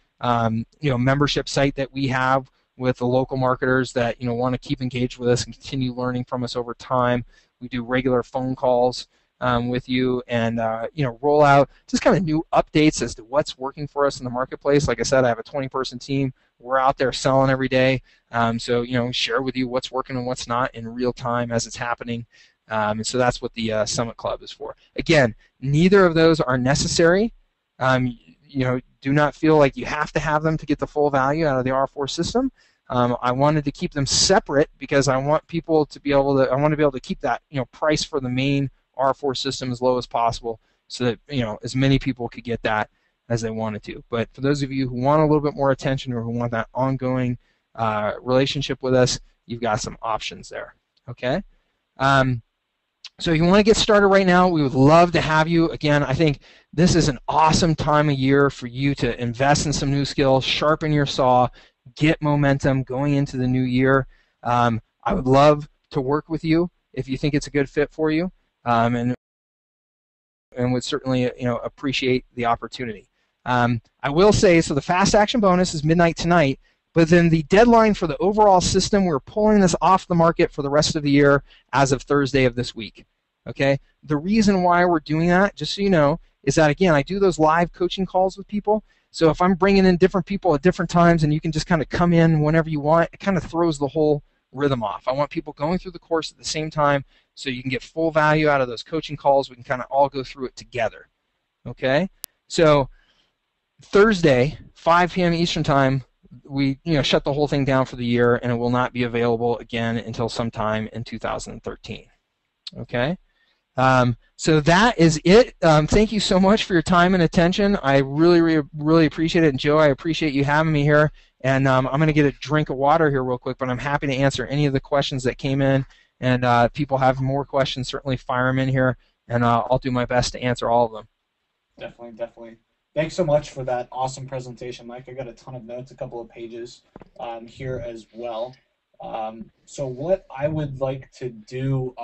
membership site that we have with the local marketers that want to keep engaged with us and continue learning from us over time. We do regular phone calls with you, and roll out just kind of new updates as to what's working for us in the marketplace. Like I said, I have a 20-person team. We're out there selling every day, so share with you what's working and what's not in real time as it's happening. And so that's what the Summit Club is for. Again, neither of those are necessary. Do not feel like you have to have them to get the full value out of the R4 system. I wanted to keep them separate because I want people to be able to. I want to be able to keep that price for the main R4 system as low as possible, so that as many people could get that as they wanted to. But for those of you who want a little bit more attention or who want that ongoing relationship with us, you've got some options there. Okay. So if you want to get started right now, we would love to have you. Again, I think this is an awesome time of year for you to invest in some new skills, sharpen your saw, get momentum going into the new year. I would love to work with you if you think it's a good fit for you, and would certainly appreciate the opportunity. I will say, so the fast action bonus is midnight tonight, but then the deadline for the overall system, we're pulling this off the market for the rest of the year as of Thursday of this week. Okay? The reason why we're doing that, just so you know, is that, again, I do those live coaching calls with people. So if I'm bringing in different people at different times and you can just kind of come in whenever you want, it kind of throws the whole rhythm off. I want people going through the course at the same time so you can get full value out of those coaching calls. We can kind of all go through it together. Okay? So Thursday, 5 p.m. Eastern Time, we shut the whole thing down for the year, and it will not be available again until sometime in 2013. Okay, so that is it. Thank you so much for your time and attention. I really appreciate it, and Joe, I appreciate you having me here. And I'm going to get a drink of water here real quick, but I'm happy to answer any of the questions that came in. And if people have more questions, certainly fire them in here, and I'll do my best to answer all of them. Definitely. Thanks so much for that awesome presentation, Mike. I got a ton of notes, a couple of pages here as well. So what I would like to do,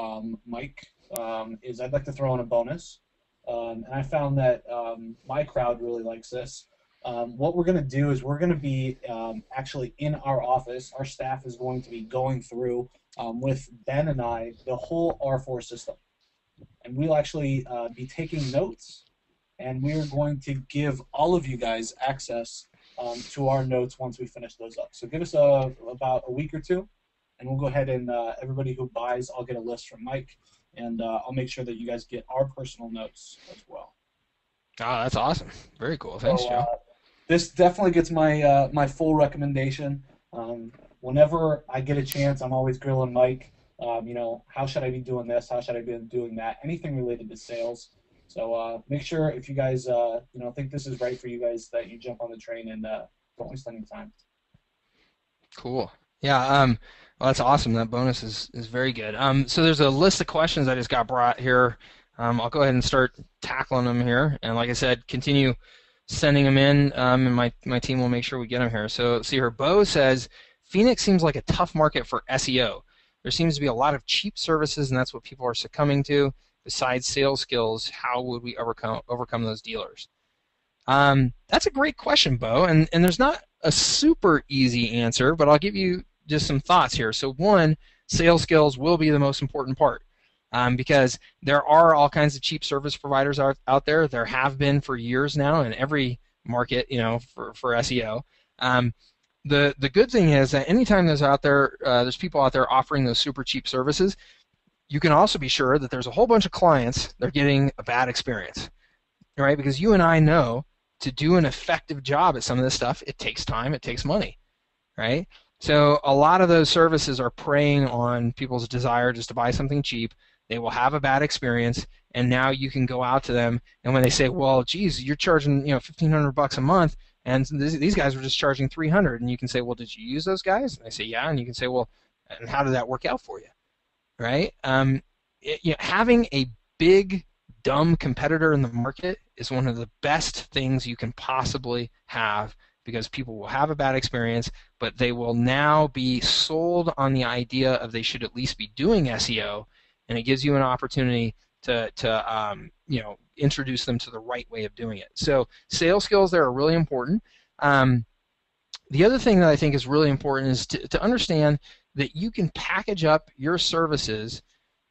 Mike, is I'd like to throw in a bonus. And I found that my crowd really likes this. What we're going to do is we're going to be actually in our office. Our staff is going to be going through with Ben and I the whole R4 system. And we'll actually be taking notes. And we're going to give all of you guys access to our notes once we finish those up. So give us about a week or two, and we'll go ahead and everybody who buys, I'll get a list from Mike, and I'll make sure that you guys get our personal notes as well. Oh, that's awesome. Very cool. Thanks, Joe. This definitely gets my my full recommendation. Whenever I get a chance, I'm always grilling Mike. How should I be doing this? How should I be doing that? Anything related to sales. So make sure if you guys think this is right for you guys that you jump on the train and don't waste any time. Cool. Yeah. Well, that's awesome. That bonus is very good. So there's a list of questions I just got brought here. I'll go ahead and start tackling them here. And like I said, continue sending them in, and my team will make sure we get them here. So see here, Bo says, Phoenix seems like a tough market for SEO. There seems to be a lot of cheap services, and that's what people are succumbing to. Besides sales skills, how would we overcome those dealers? That's a great question, Bo, and there's not a super easy answer, but I'll give you just some thoughts here. So one, sales skills will be the most important part, because there are all kinds of cheap service providers out there. There have been for years now in every market, for SEO. The good thing is that anytime there's people out there offering those super cheap services, you can also be sure that there's a whole bunch of clients that are getting a bad experience, right? Because you and I know to do an effective job at some of this stuff, it takes time, it takes money, right? So a lot of those services are preying on people's desire just to buy something cheap. They will have a bad experience, and now you can go out to them, and when they say, well, geez, you're charging $1,500 a month, and these guys were just charging $300, and you can say, well, did you use those guys? And they say, yeah, and you can say, well, and how did that work out for you? Right? Having a big, dumb competitor in the market is one of the best things you can possibly have, because people will have a bad experience, but they will now be sold on the idea of they should at least be doing SEO, and it gives you an opportunity to introduce them to the right way of doing it. So sales skills there are really important. The other thing that I think is really important is to understand that you can package up your services,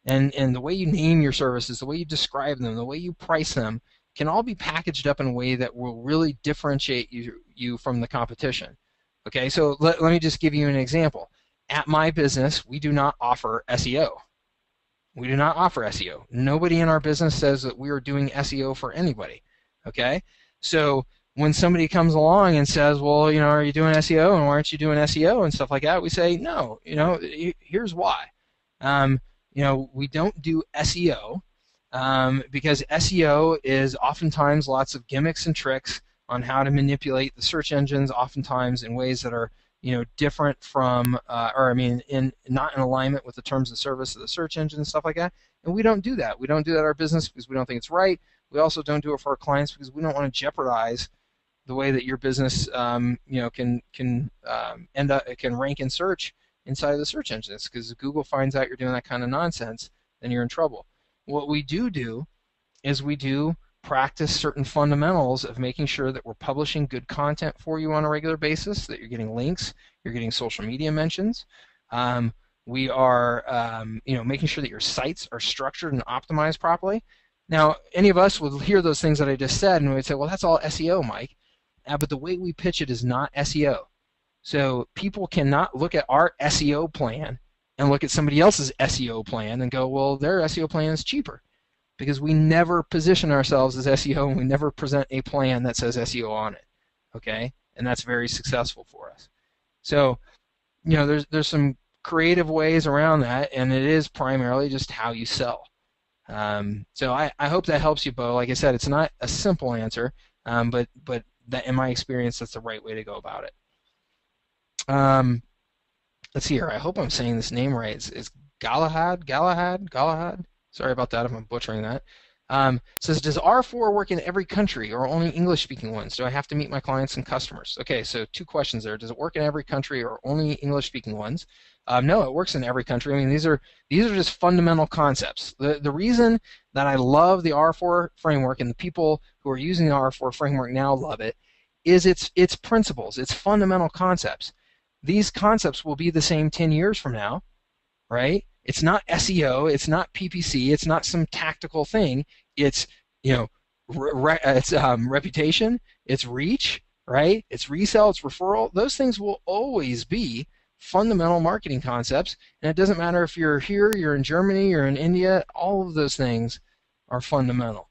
and the way you name your services, the way you describe them, the way you price them, can all be packaged up in a way that will really differentiate you from the competition. Okay, so let me just give you an example. At my business, we do not offer SEO. We do not offer SEO. Nobody in our business says that we are doing SEO for anybody. Okay, so when somebody comes along and says, well, are you doing SEO and why aren't you doing SEO and stuff like that, we say, no, here's why. Um, we don't do SEO because SEO is oftentimes lots of gimmicks and tricks on how to manipulate the search engines, oftentimes in ways that are different from, or I mean, not in alignment with the terms of service of the search engine and stuff like that. And we don't do that. We don't do that in our business because we don't think it's right. We also don't do it for our clients because we don't want to jeopardize the way that your business, can end up, it can rank in search inside of the search engines. Because if Google finds out you're doing that kind of nonsense, then you're in trouble. What we do is we do practice certain fundamentals of making sure that we're publishing good content for you on a regular basis, that you're getting links, you're getting social media mentions. We are, making sure that your sites are structured and optimized properly. Now, any of us would hear those things that I just said and we'd say, well, that's all SEO, Mike. But the way we pitch it is not SEO. So people cannot look at our SEO plan and look at somebody else's SEO plan and go, well, their SEO plan is cheaper. Because we never position ourselves as SEO and we never present a plan that says SEO on it. Okay? And that's very successful for us. So, there's some creative ways around that, and it is primarily just how you sell. So I hope that helps you, Bo. Like I said, it's not a simple answer, but that in my experience, that's the right way to go about it. Let's see here. I hope I'm saying this name right. It's Galahad. Sorry about that if I'm butchering that. Says, does R4 work in every country or only English-speaking ones? Do I have to meet my clients and customers? Okay, so 2 questions there. Does it work in every country or only English-speaking ones? No, it works in every country. I mean, these are just fundamental concepts. The reason that I love the R4 framework and the people who are using the R4 framework now love it is its principles, its fundamental concepts. These concepts will be the same 10 years from now, right? It's not SEO, it's not PPC, it's not some tactical thing. It's reputation, it's reach, right? It's resell, it's referral. Those things will always be fundamental marketing concepts, and it doesn't matter if you're here, you're in Germany, you're in India. All of those things are fundamental.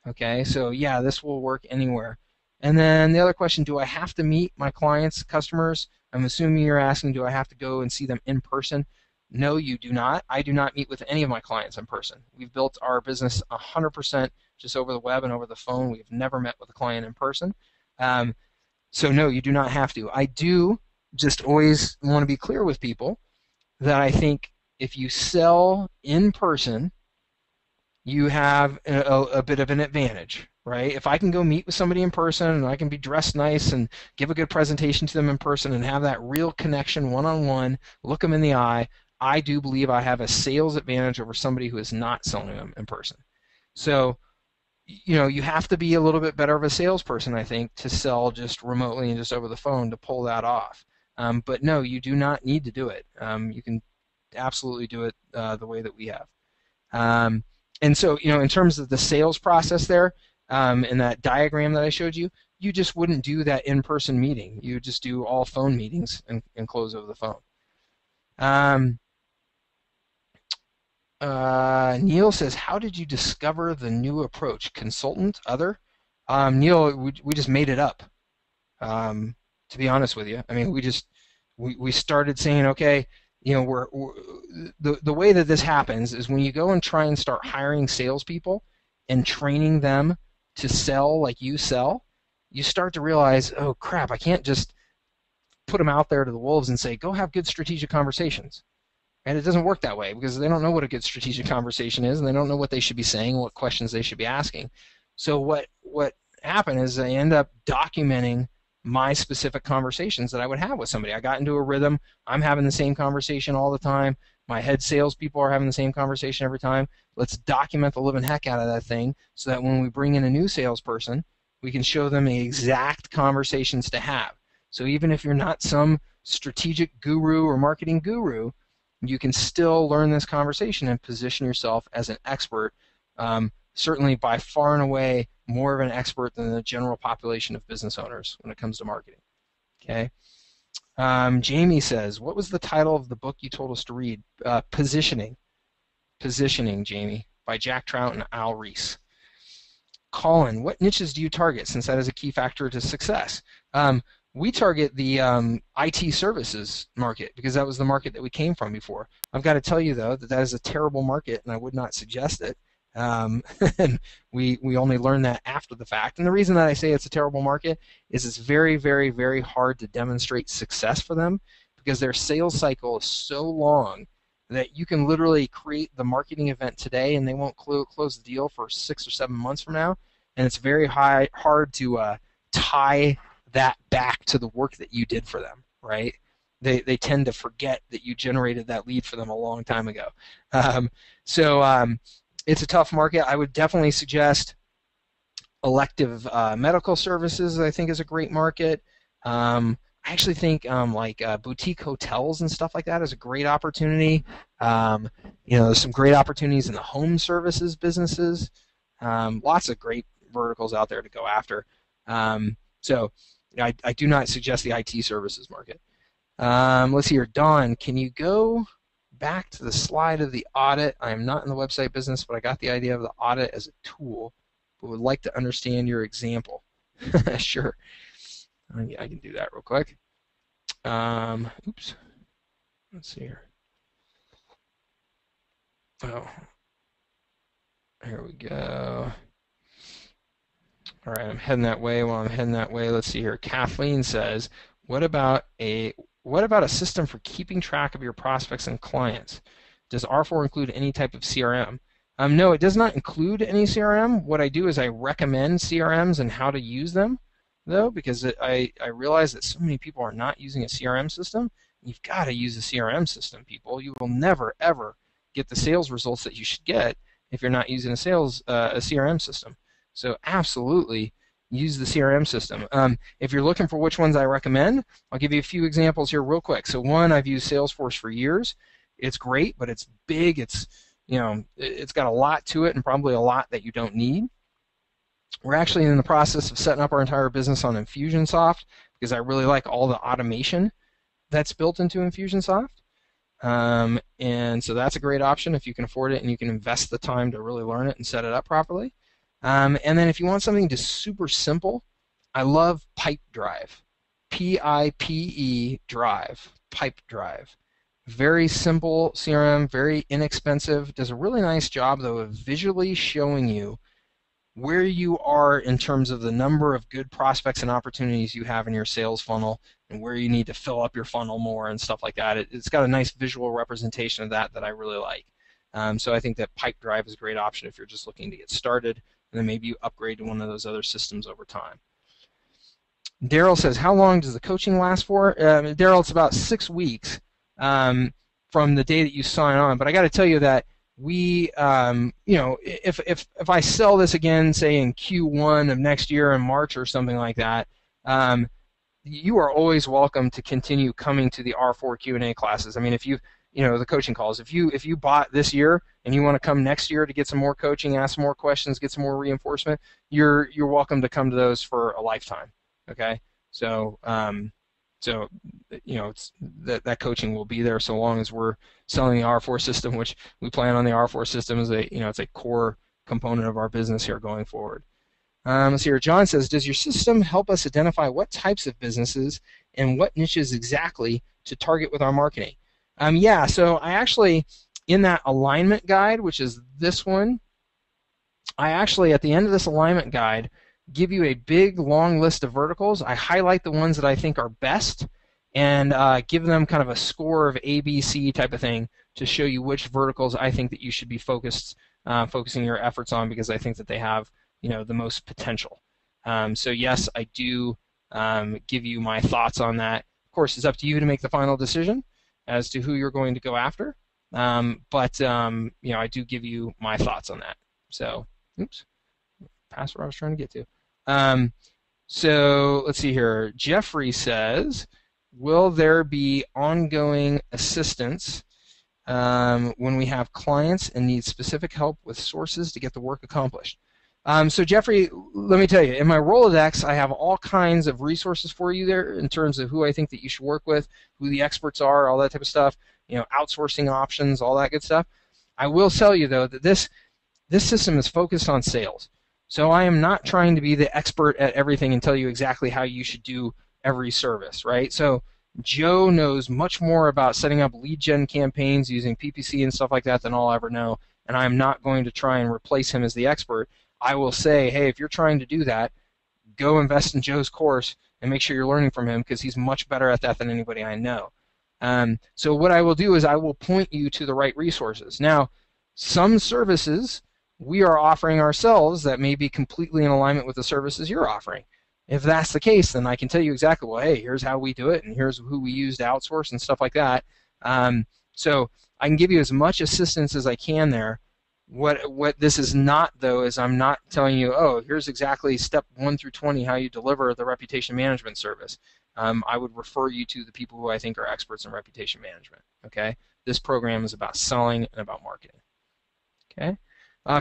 Okay, so yeah, this will work anywhere. And then the other question, do I have to meet my clients, customers? I'm assuming you're asking, do I have to go and see them in person? No, you do not. I do not meet with any of my clients in person. We've built our business 100% just over the web and over the phone. We've never met with a client in person. So no, you do not have to. I do just always want to be clear with people that I think if you sell in person, you have a bit of an advantage, right? If I can go meet with somebody in person and I can be dressed nice and give a good presentation to them in person and have that real connection one-on-one, look them in the eye, I do believe I have a sales advantage over somebody who is not selling them in person. So, you have to be a little bit better of a salesperson, I think, to sell just remotely and just over the phone to pull that off. But no, you do not need to do it. You can absolutely do it the way that we have. And so, in terms of the sales process there, in that diagram that I showed you, you just wouldn't do that in-person meeting. You would just do all phone meetings and close over the phone. Neil says, how did you discover the new approach? Consultant? Other? Neil, we just made it up, to be honest with you. I mean, we started saying, okay, we're the way that this happens is when you go and try and start hiring salespeople and training them to sell like you sell, you start to realize, oh crap, I can't just put them out there to the wolves and say, go have good strategic conversations. And it doesn't work that way because they don't know what a good strategic conversation is and they don't know what they should be saying, what questions they should be asking. So what happened is I end up documenting my specific conversations that I would have with somebody. I got into a rhythm. I'm having the same conversation all the time. My head salespeople are having the same conversation every time. Let's document the living heck out of that thing so that when we bring in a new salesperson, we can show them the exact conversations to have. So even if you're not some strategic guru or marketing guru, you can still learn this conversation and position yourself as an expert, certainly by far and away more of an expert than the general population of business owners when it comes to marketing. Okay. Jamie says, what was the title of the book you told us to read? Positioning. Positioning, Jamie, by Jack Trout and Al Reese. Colin, what niches do you target since that is a key factor to success? We target the IT services market because that was the market that we came from before. I've got to tell you, though, that that is a terrible market, and I would not suggest it. And we only learned that after the fact. And the reason that I say it's a terrible market is it's very, very, very hard to demonstrate success for them because their sales cycle is so long that you can literally create the marketing event today and they won't close the deal for 6 or 7 months from now. And it's very hard to tie that back to the work that you did for them, right? They tend to forget that you generated that lead for them a long time ago. Um, so it's a tough market. I would definitely suggest elective medical services, I think, is a great market. I actually think like boutique hotels and stuff like that is a great opportunity. There's some great opportunities in the home services businesses. Lots of great verticals out there to go after. So I do not suggest the IT services market. Let's see here. Don, can you go back to the slide of the audit? I am not in the website business, but I got the idea of the audit as a tool, but would like to understand your example. Sure. I can do that real quick. Oops. Let's see here. Oh, here we go. All right, I'm heading that way. While I'm heading that way, let's see here. Kathleen says, what about a system for keeping track of your prospects and clients? Does R4 include any type of CRM? No, it does not include any CRM. What I do is I recommend CRMs and how to use them, though, because I realize that so many people are not using a CRM system. You've got to use a CRM system, people. You will never, ever get the sales results that you should get if you're not using a CRM system. So absolutely use the CRM system. If you're looking for which ones I recommend, I'll give you a few examples here real quick. So one, I've used Salesforce for years. It's great, but it's big. It's got a lot to it and probably a lot that you don't need. We're actually in the process of setting up our entire business on Infusionsoft because I really like all the automation that's built into Infusionsoft. And so that's a great option if you can afford it and you can invest the time to really learn it and set it up properly. And then if you want something just super simple, I love Pipedrive. Pipe Drive. Pipedrive. Very simple CRM, very inexpensive. Does a really nice job, though, of visually showing you where you are in terms of the number of good prospects and opportunities you have in your sales funnel and where you need to fill up your funnel more and stuff like that. It's got a nice visual representation of that I really like. So I think that Pipedrive is a great option if you're just looking to get started, and then maybe you upgrade to one of those other systems over time. Daryl says, how long does the coaching last for? Daryl, it's about 6 weeks from the day that you sign on. But I got to tell you that we, if I sell this again, say in Q1 of next year in March or something like that, you are always welcome to continue coming to the R4 Q&A classes. I mean, if you the coaching calls. If you bought this year and you want to come next year to get some more coaching, ask some more questions, get some more reinforcement, you're welcome to come to those for a lifetime. Okay, so it's that coaching will be there so long as we're selling the R4 system, which we plan on the R4 system as it's a core component of our business here going forward. Let's see here. John says, does your system help us identify what types of businesses and what niches exactly to target with our marketing? Yeah, so I actually, in that alignment guide, which is this one, I actually, at the end of this alignment guide, give you a big, long list of verticals. I highlight the ones that I think are best and give them kind of a score of A, B, C type of thing to show you which verticals I think that you should be focusing your efforts on because I think that they have, the most potential. So yes, I do give you my thoughts on that. Of course, it's up to you to make the final decision as to who you're going to go after. But I do give you my thoughts on that. So, oops, past where I was trying to get to. So let's see here. Jeffrey says, will there be ongoing assistance when we have clients and need specific help with sources to get the work accomplished? So Jeffrey, let me tell you, in my Rolodex, I have all kinds of resources for you there in terms of who I think that you should work with, who the experts are, all that type of stuff, outsourcing options, all that good stuff. I will tell you, though, that this system is focused on sales. So I am not trying to be the expert at everything and tell you exactly how you should do every service, right? So Joe knows much more about setting up lead gen campaigns using PPC and stuff like that than I'll ever know, and I'm not going to try and replace him as the expert. I will say, hey, if you're trying to do that, go invest in Joe's course and make sure you're learning from him because he's much better at that than anybody I know. So what I will do is I will point you to the right resources. Now, some services we are offering ourselves that may be completely in alignment with the services you're offering. If that's the case, then I can tell you exactly, well, hey, here's how we do it, and here's who we use to outsource and stuff like that. So I can give you as much assistance as I can there. What this is not, though, is I'm not telling you, oh, here's exactly step 1 through 20 how you deliver the reputation management service. I would refer you to the people who I think are experts in reputation management. Okay, this program is about selling and about marketing. Okay,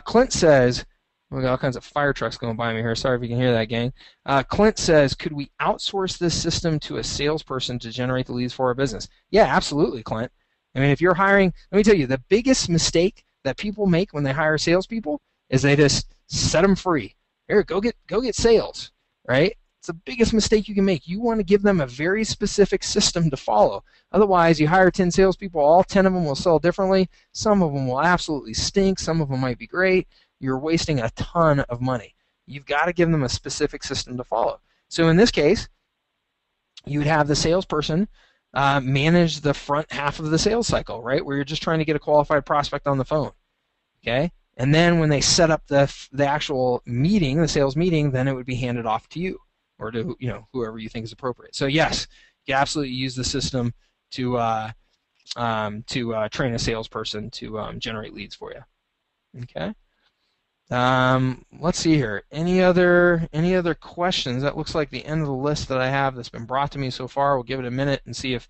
Clint says, we got all kinds of fire trucks going by me here. Sorry if you can hear that, gang. Clint says, could we outsource this system to a salesperson to generate the leads for our business? Yeah, absolutely, Clint. I mean, if you're hiring, let me tell you, the biggest mistake that people make when they hire salespeople is they just set them free. Here, go get sales, right? It's the biggest mistake you can make. You want to give them a very specific system to follow. Otherwise, you hire 10 salespeople, all 10 of them will sell differently. Some of them will absolutely stink. Some of them might be great. You're wasting a ton of money. You've got to give them a specific system to follow. So in this case, you would have the salesperson manage the front half of the sales cycle, right, where you're just trying to get a qualified prospect on the phone. Okay, and then when they set up the actual meeting, the sales meeting, then it would be handed off to you or to whoever you think is appropriate. So yes, you can absolutely use the system to train a salesperson to generate leads for you. Okay. Let's see here. Any other questions? That looks like the end of the list that I have that's been brought to me so far. We'll give it a minute and see if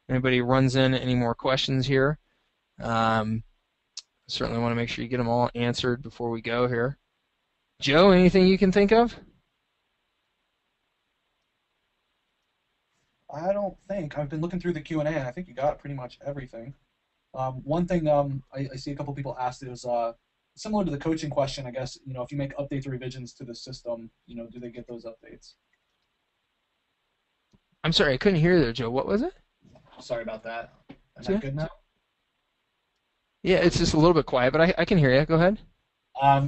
anybody runs in any more questions here. Certainly want to make sure you get them all answered before we go here. Joe, anything you can think of? I don't think. I've been looking through the Q&A, and I think you got pretty much everything. One thing I see a couple people asked is similar to the coaching question, I guess, if you make updates or revisions to the system, do they get those updates? I'm sorry, I couldn't hear there, Joe. What was it? Sorry about that. Am I good now? Yeah, it's just a little bit quiet, but I can hear you. Go ahead.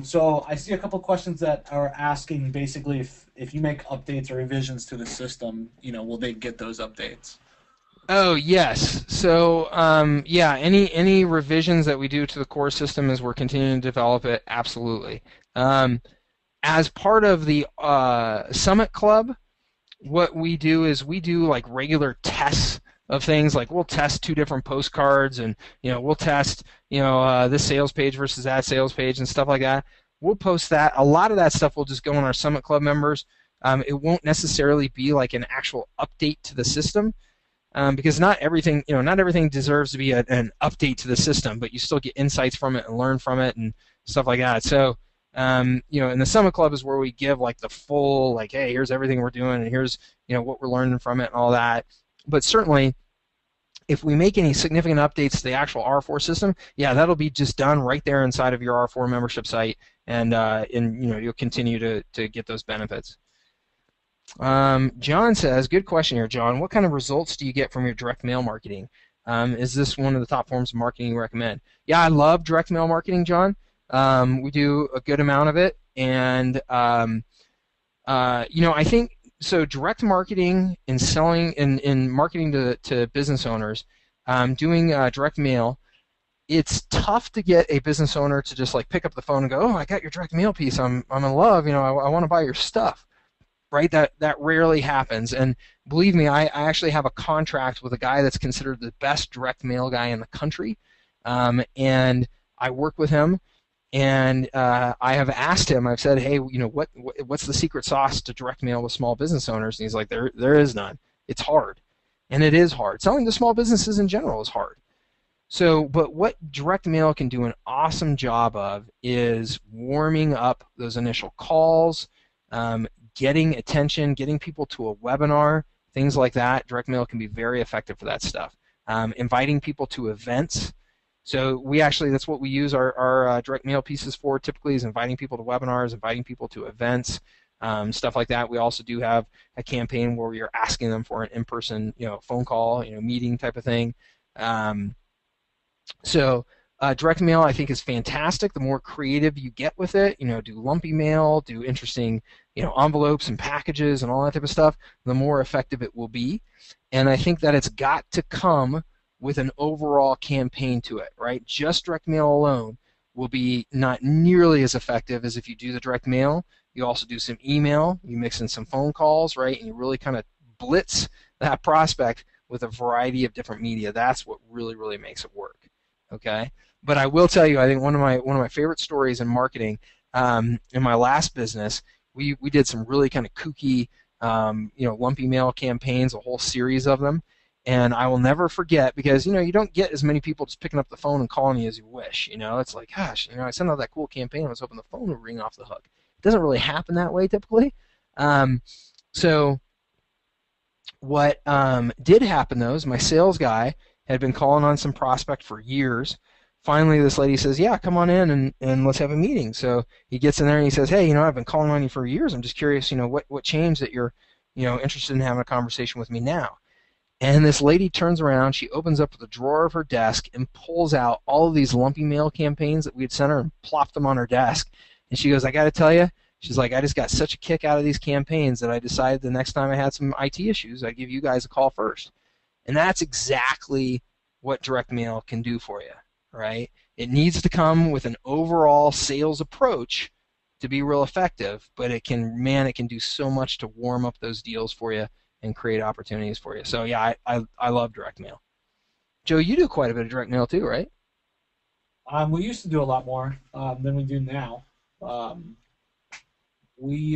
So I see a couple questions that are asking basically if you make updates or revisions to the system, will they get those updates? Oh yes. So yeah, any revisions that we do to the core system as we're continuing to develop it, absolutely. As part of the Summit Club, what we do is we do like regular tests of things. Like we'll test 2 different postcards, and we'll test this sales page versus that sales page and stuff like that. We'll post that. A lot of that stuff will just go on our Summit Club members. It won't necessarily be like an actual update to the system. Because not everything deserves to be an update to the system, but you still get insights from it and learn from it and stuff like that. So, and the Summit Club is where we give like the full, like, hey, here's everything we're doing, and here's what we're learning from it and all that. But certainly, if we make any significant updates to the actual R4 system, yeah, that'll be just done right there inside of your R4 membership site, and you'll continue to get those benefits. John says, good question here, John. What kind of results do you get from your direct mail marketing? Is this one of the top forms of marketing you recommend? Yeah, I love direct mail marketing, John. We do a good amount of it, and I think so. Direct marketing and selling and marketing to business owners, doing direct mail. It's tough to get a business owner to just like pick up the phone and go, oh, I got your direct mail piece. I'm in love. I want to buy your stuff. Right, that rarely happens, and believe me, I actually have a contract with a guy that's considered the best direct mail guy in the country, and I work with him, and I have asked him. I've said, hey, what's the secret sauce to direct mail with small business owners? And he's like, there is none. It's hard, and it is hard. Selling to small businesses in general is hard. So, but what direct mail can do an awesome job of is warming up those initial calls. Getting attention, getting people to a webinar, things like that. Direct mail can be very effective for that stuff. Inviting people to events. So we actually, that's what we use our direct mail pieces for typically, is inviting people to webinars, inviting people to events, stuff like that. We also do have a campaign where we are asking them for an in-person, phone call, meeting type of thing. Um, so direct mail, I think, is fantastic. The more creative you get with it, do lumpy mail, do interesting, envelopes and packages and all that type of stuff, the more effective it will be. And I think that it's got to come with an overall campaign to it, right? Just direct mail alone will be not nearly as effective as if you do the direct mail. You also do some email, you mix in some phone calls, right? And you really kind of blitz that prospect with a variety of different media. That's what really, really makes it work. Okay, but I will tell you, I think one of my favorite stories in marketing, in my last business, we did some really kind of kooky, lumpy mail campaigns, a whole series of them, and I will never forget, because you don't get as many people just picking up the phone and calling you as you wish. It's like, gosh, I sent out that cool campaign, I was hoping the phone would ring off the hook. It doesn't really happen that way typically. So what did happen, though, is my sales guy had been calling on some prospect for years. Finally, this lady says, yeah, come on in and let's have a meeting. So he gets in there and he says, hey, I've been calling on you for years. I'm just curious, what changed that you're, interested in having a conversation with me now. And this lady turns around, she opens up the drawer of her desk and pulls out all of these lumpy mail campaigns that we had sent her and plopped them on her desk. And she goes, I got to tell you, she's like, I just got such a kick out of these campaigns that I decided the next time I had some IT issues, I'd give you guys a call first. And that's exactly what direct mail can do for you, right? It needs to come with an overall sales approach to be real effective, but it can do so much to warm up those deals for you and create opportunities for you. So yeah, I love direct mail. Joe, you do quite a bit of direct mail too, right? We used to do a lot more than we do now. We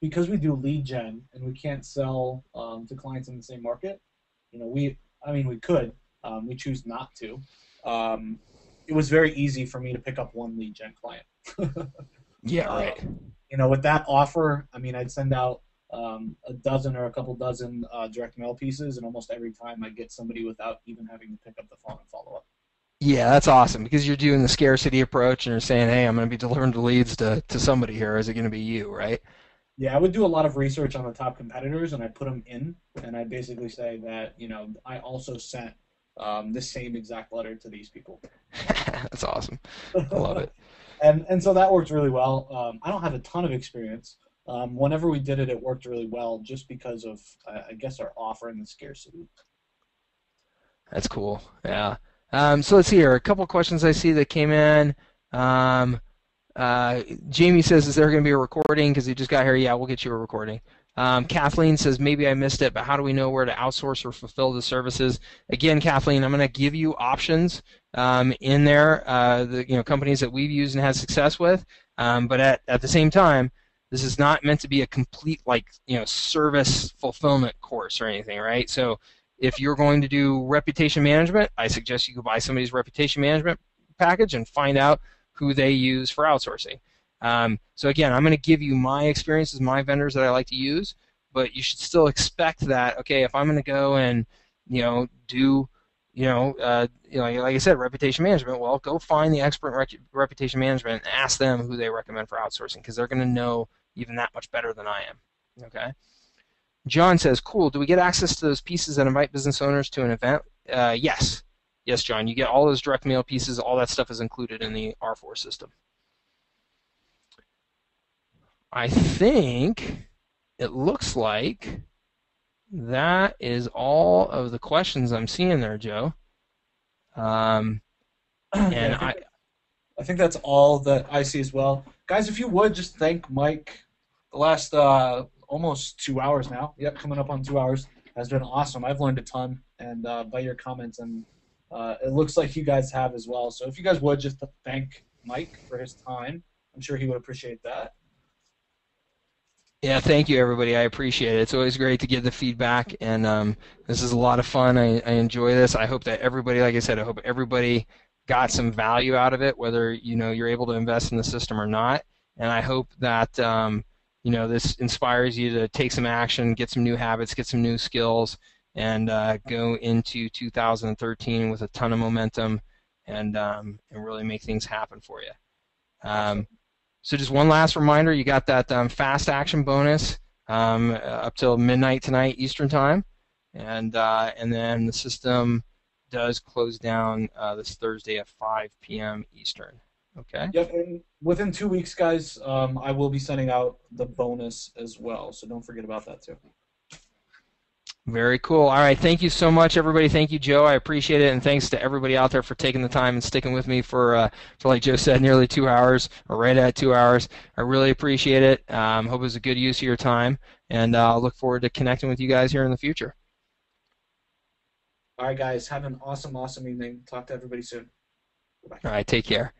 Because we do lead gen and we can't sell to clients in the same market. We could. We choose not to. It was very easy for me to pick up one lead gen client. Yeah, right. With that offer, I'd send out a dozen or a couple dozen direct mail pieces, and almost every time I get somebody without even having to pick up the phone and follow up. Yeah, that's awesome, because you're doing the scarcity approach and you're saying, hey, I'm going to be delivering the leads to somebody here. Is it going to be you, right? Yeah, I would do a lot of research on the top competitors, and I put them in, and I basically say that I also sent the same exact letter to these people. That's awesome. I love it. and so that worked really well. I don't have a ton of experience. Whenever we did it, it worked really well, just because of I guess our offer and the scarcity. That's cool. Yeah. So let's see here. A couple of questions I see that came in. Jamie says, is there going to be a recording? Because he just got here. Yeah, we'll get you a recording. Kathleen says, maybe I missed it, but how do we know where to outsource or fulfill the services? Again, Kathleen, I'm going to give you options in there, the companies that we've used and had success with. But at the same time, this is not meant to be a complete service fulfillment course or anything, right? So if you're going to do reputation management, I suggest you go buy somebody's reputation management package and find out who they use for outsourcing. So again, I'm going to give you my experiences, my vendors that I like to use, but you should still expect that, okay, if I'm going to go and do like I said, reputation management, well, go find the expert in reputation management and ask them who they recommend for outsourcing, because they're going to know even that much better than I am. Okay. John says, cool, do we get access to those pieces that invite business owners to an event? Yes. Yes, John, you get all those direct mail pieces. All that stuff is included in the R4 system. I think it looks like that is all of the questions I'm seeing there, Joe. And Yeah, I think that's all that I see as well. Guys, if you would, just thank Mike. The last almost 2 hours now. Yep, coming up on 2 hours. Has been awesome. I've learned a ton, and by your comments, and it looks like you guys have as well. So if you guys would, just thank Mike for his time. I'm sure he would appreciate that. Yeah, thank you, everybody. I appreciate it. It's always great to get the feedback, and this is a lot of fun. I enjoy this. I hope that everybody, like I said, I hope everybody got some value out of it, whether you're able to invest in the system or not. And I hope that this inspires you to take some action, get some new habits, get some new skills, and go into 2013 with a ton of momentum and really make things happen for you. Awesome. So just one last reminder, you got that fast action bonus up till midnight tonight Eastern time, and then the system does close down this Thursday at 5 p.m. Eastern. Okay. Yep, and within 2 weeks, guys, I will be sending out the bonus as well, so don't forget about that too. Very cool. All right. Thank you so much, everybody. Thank you, Joe. I appreciate it. And thanks to everybody out there for taking the time and sticking with me for like Joe said, nearly 2 hours or right at 2 hours. I really appreciate it. Hope it was a good use of your time. And I'll look forward to connecting with you guys here in the future. All right, guys, have an awesome, awesome evening. Talk to everybody soon. All Bye. right. Take care.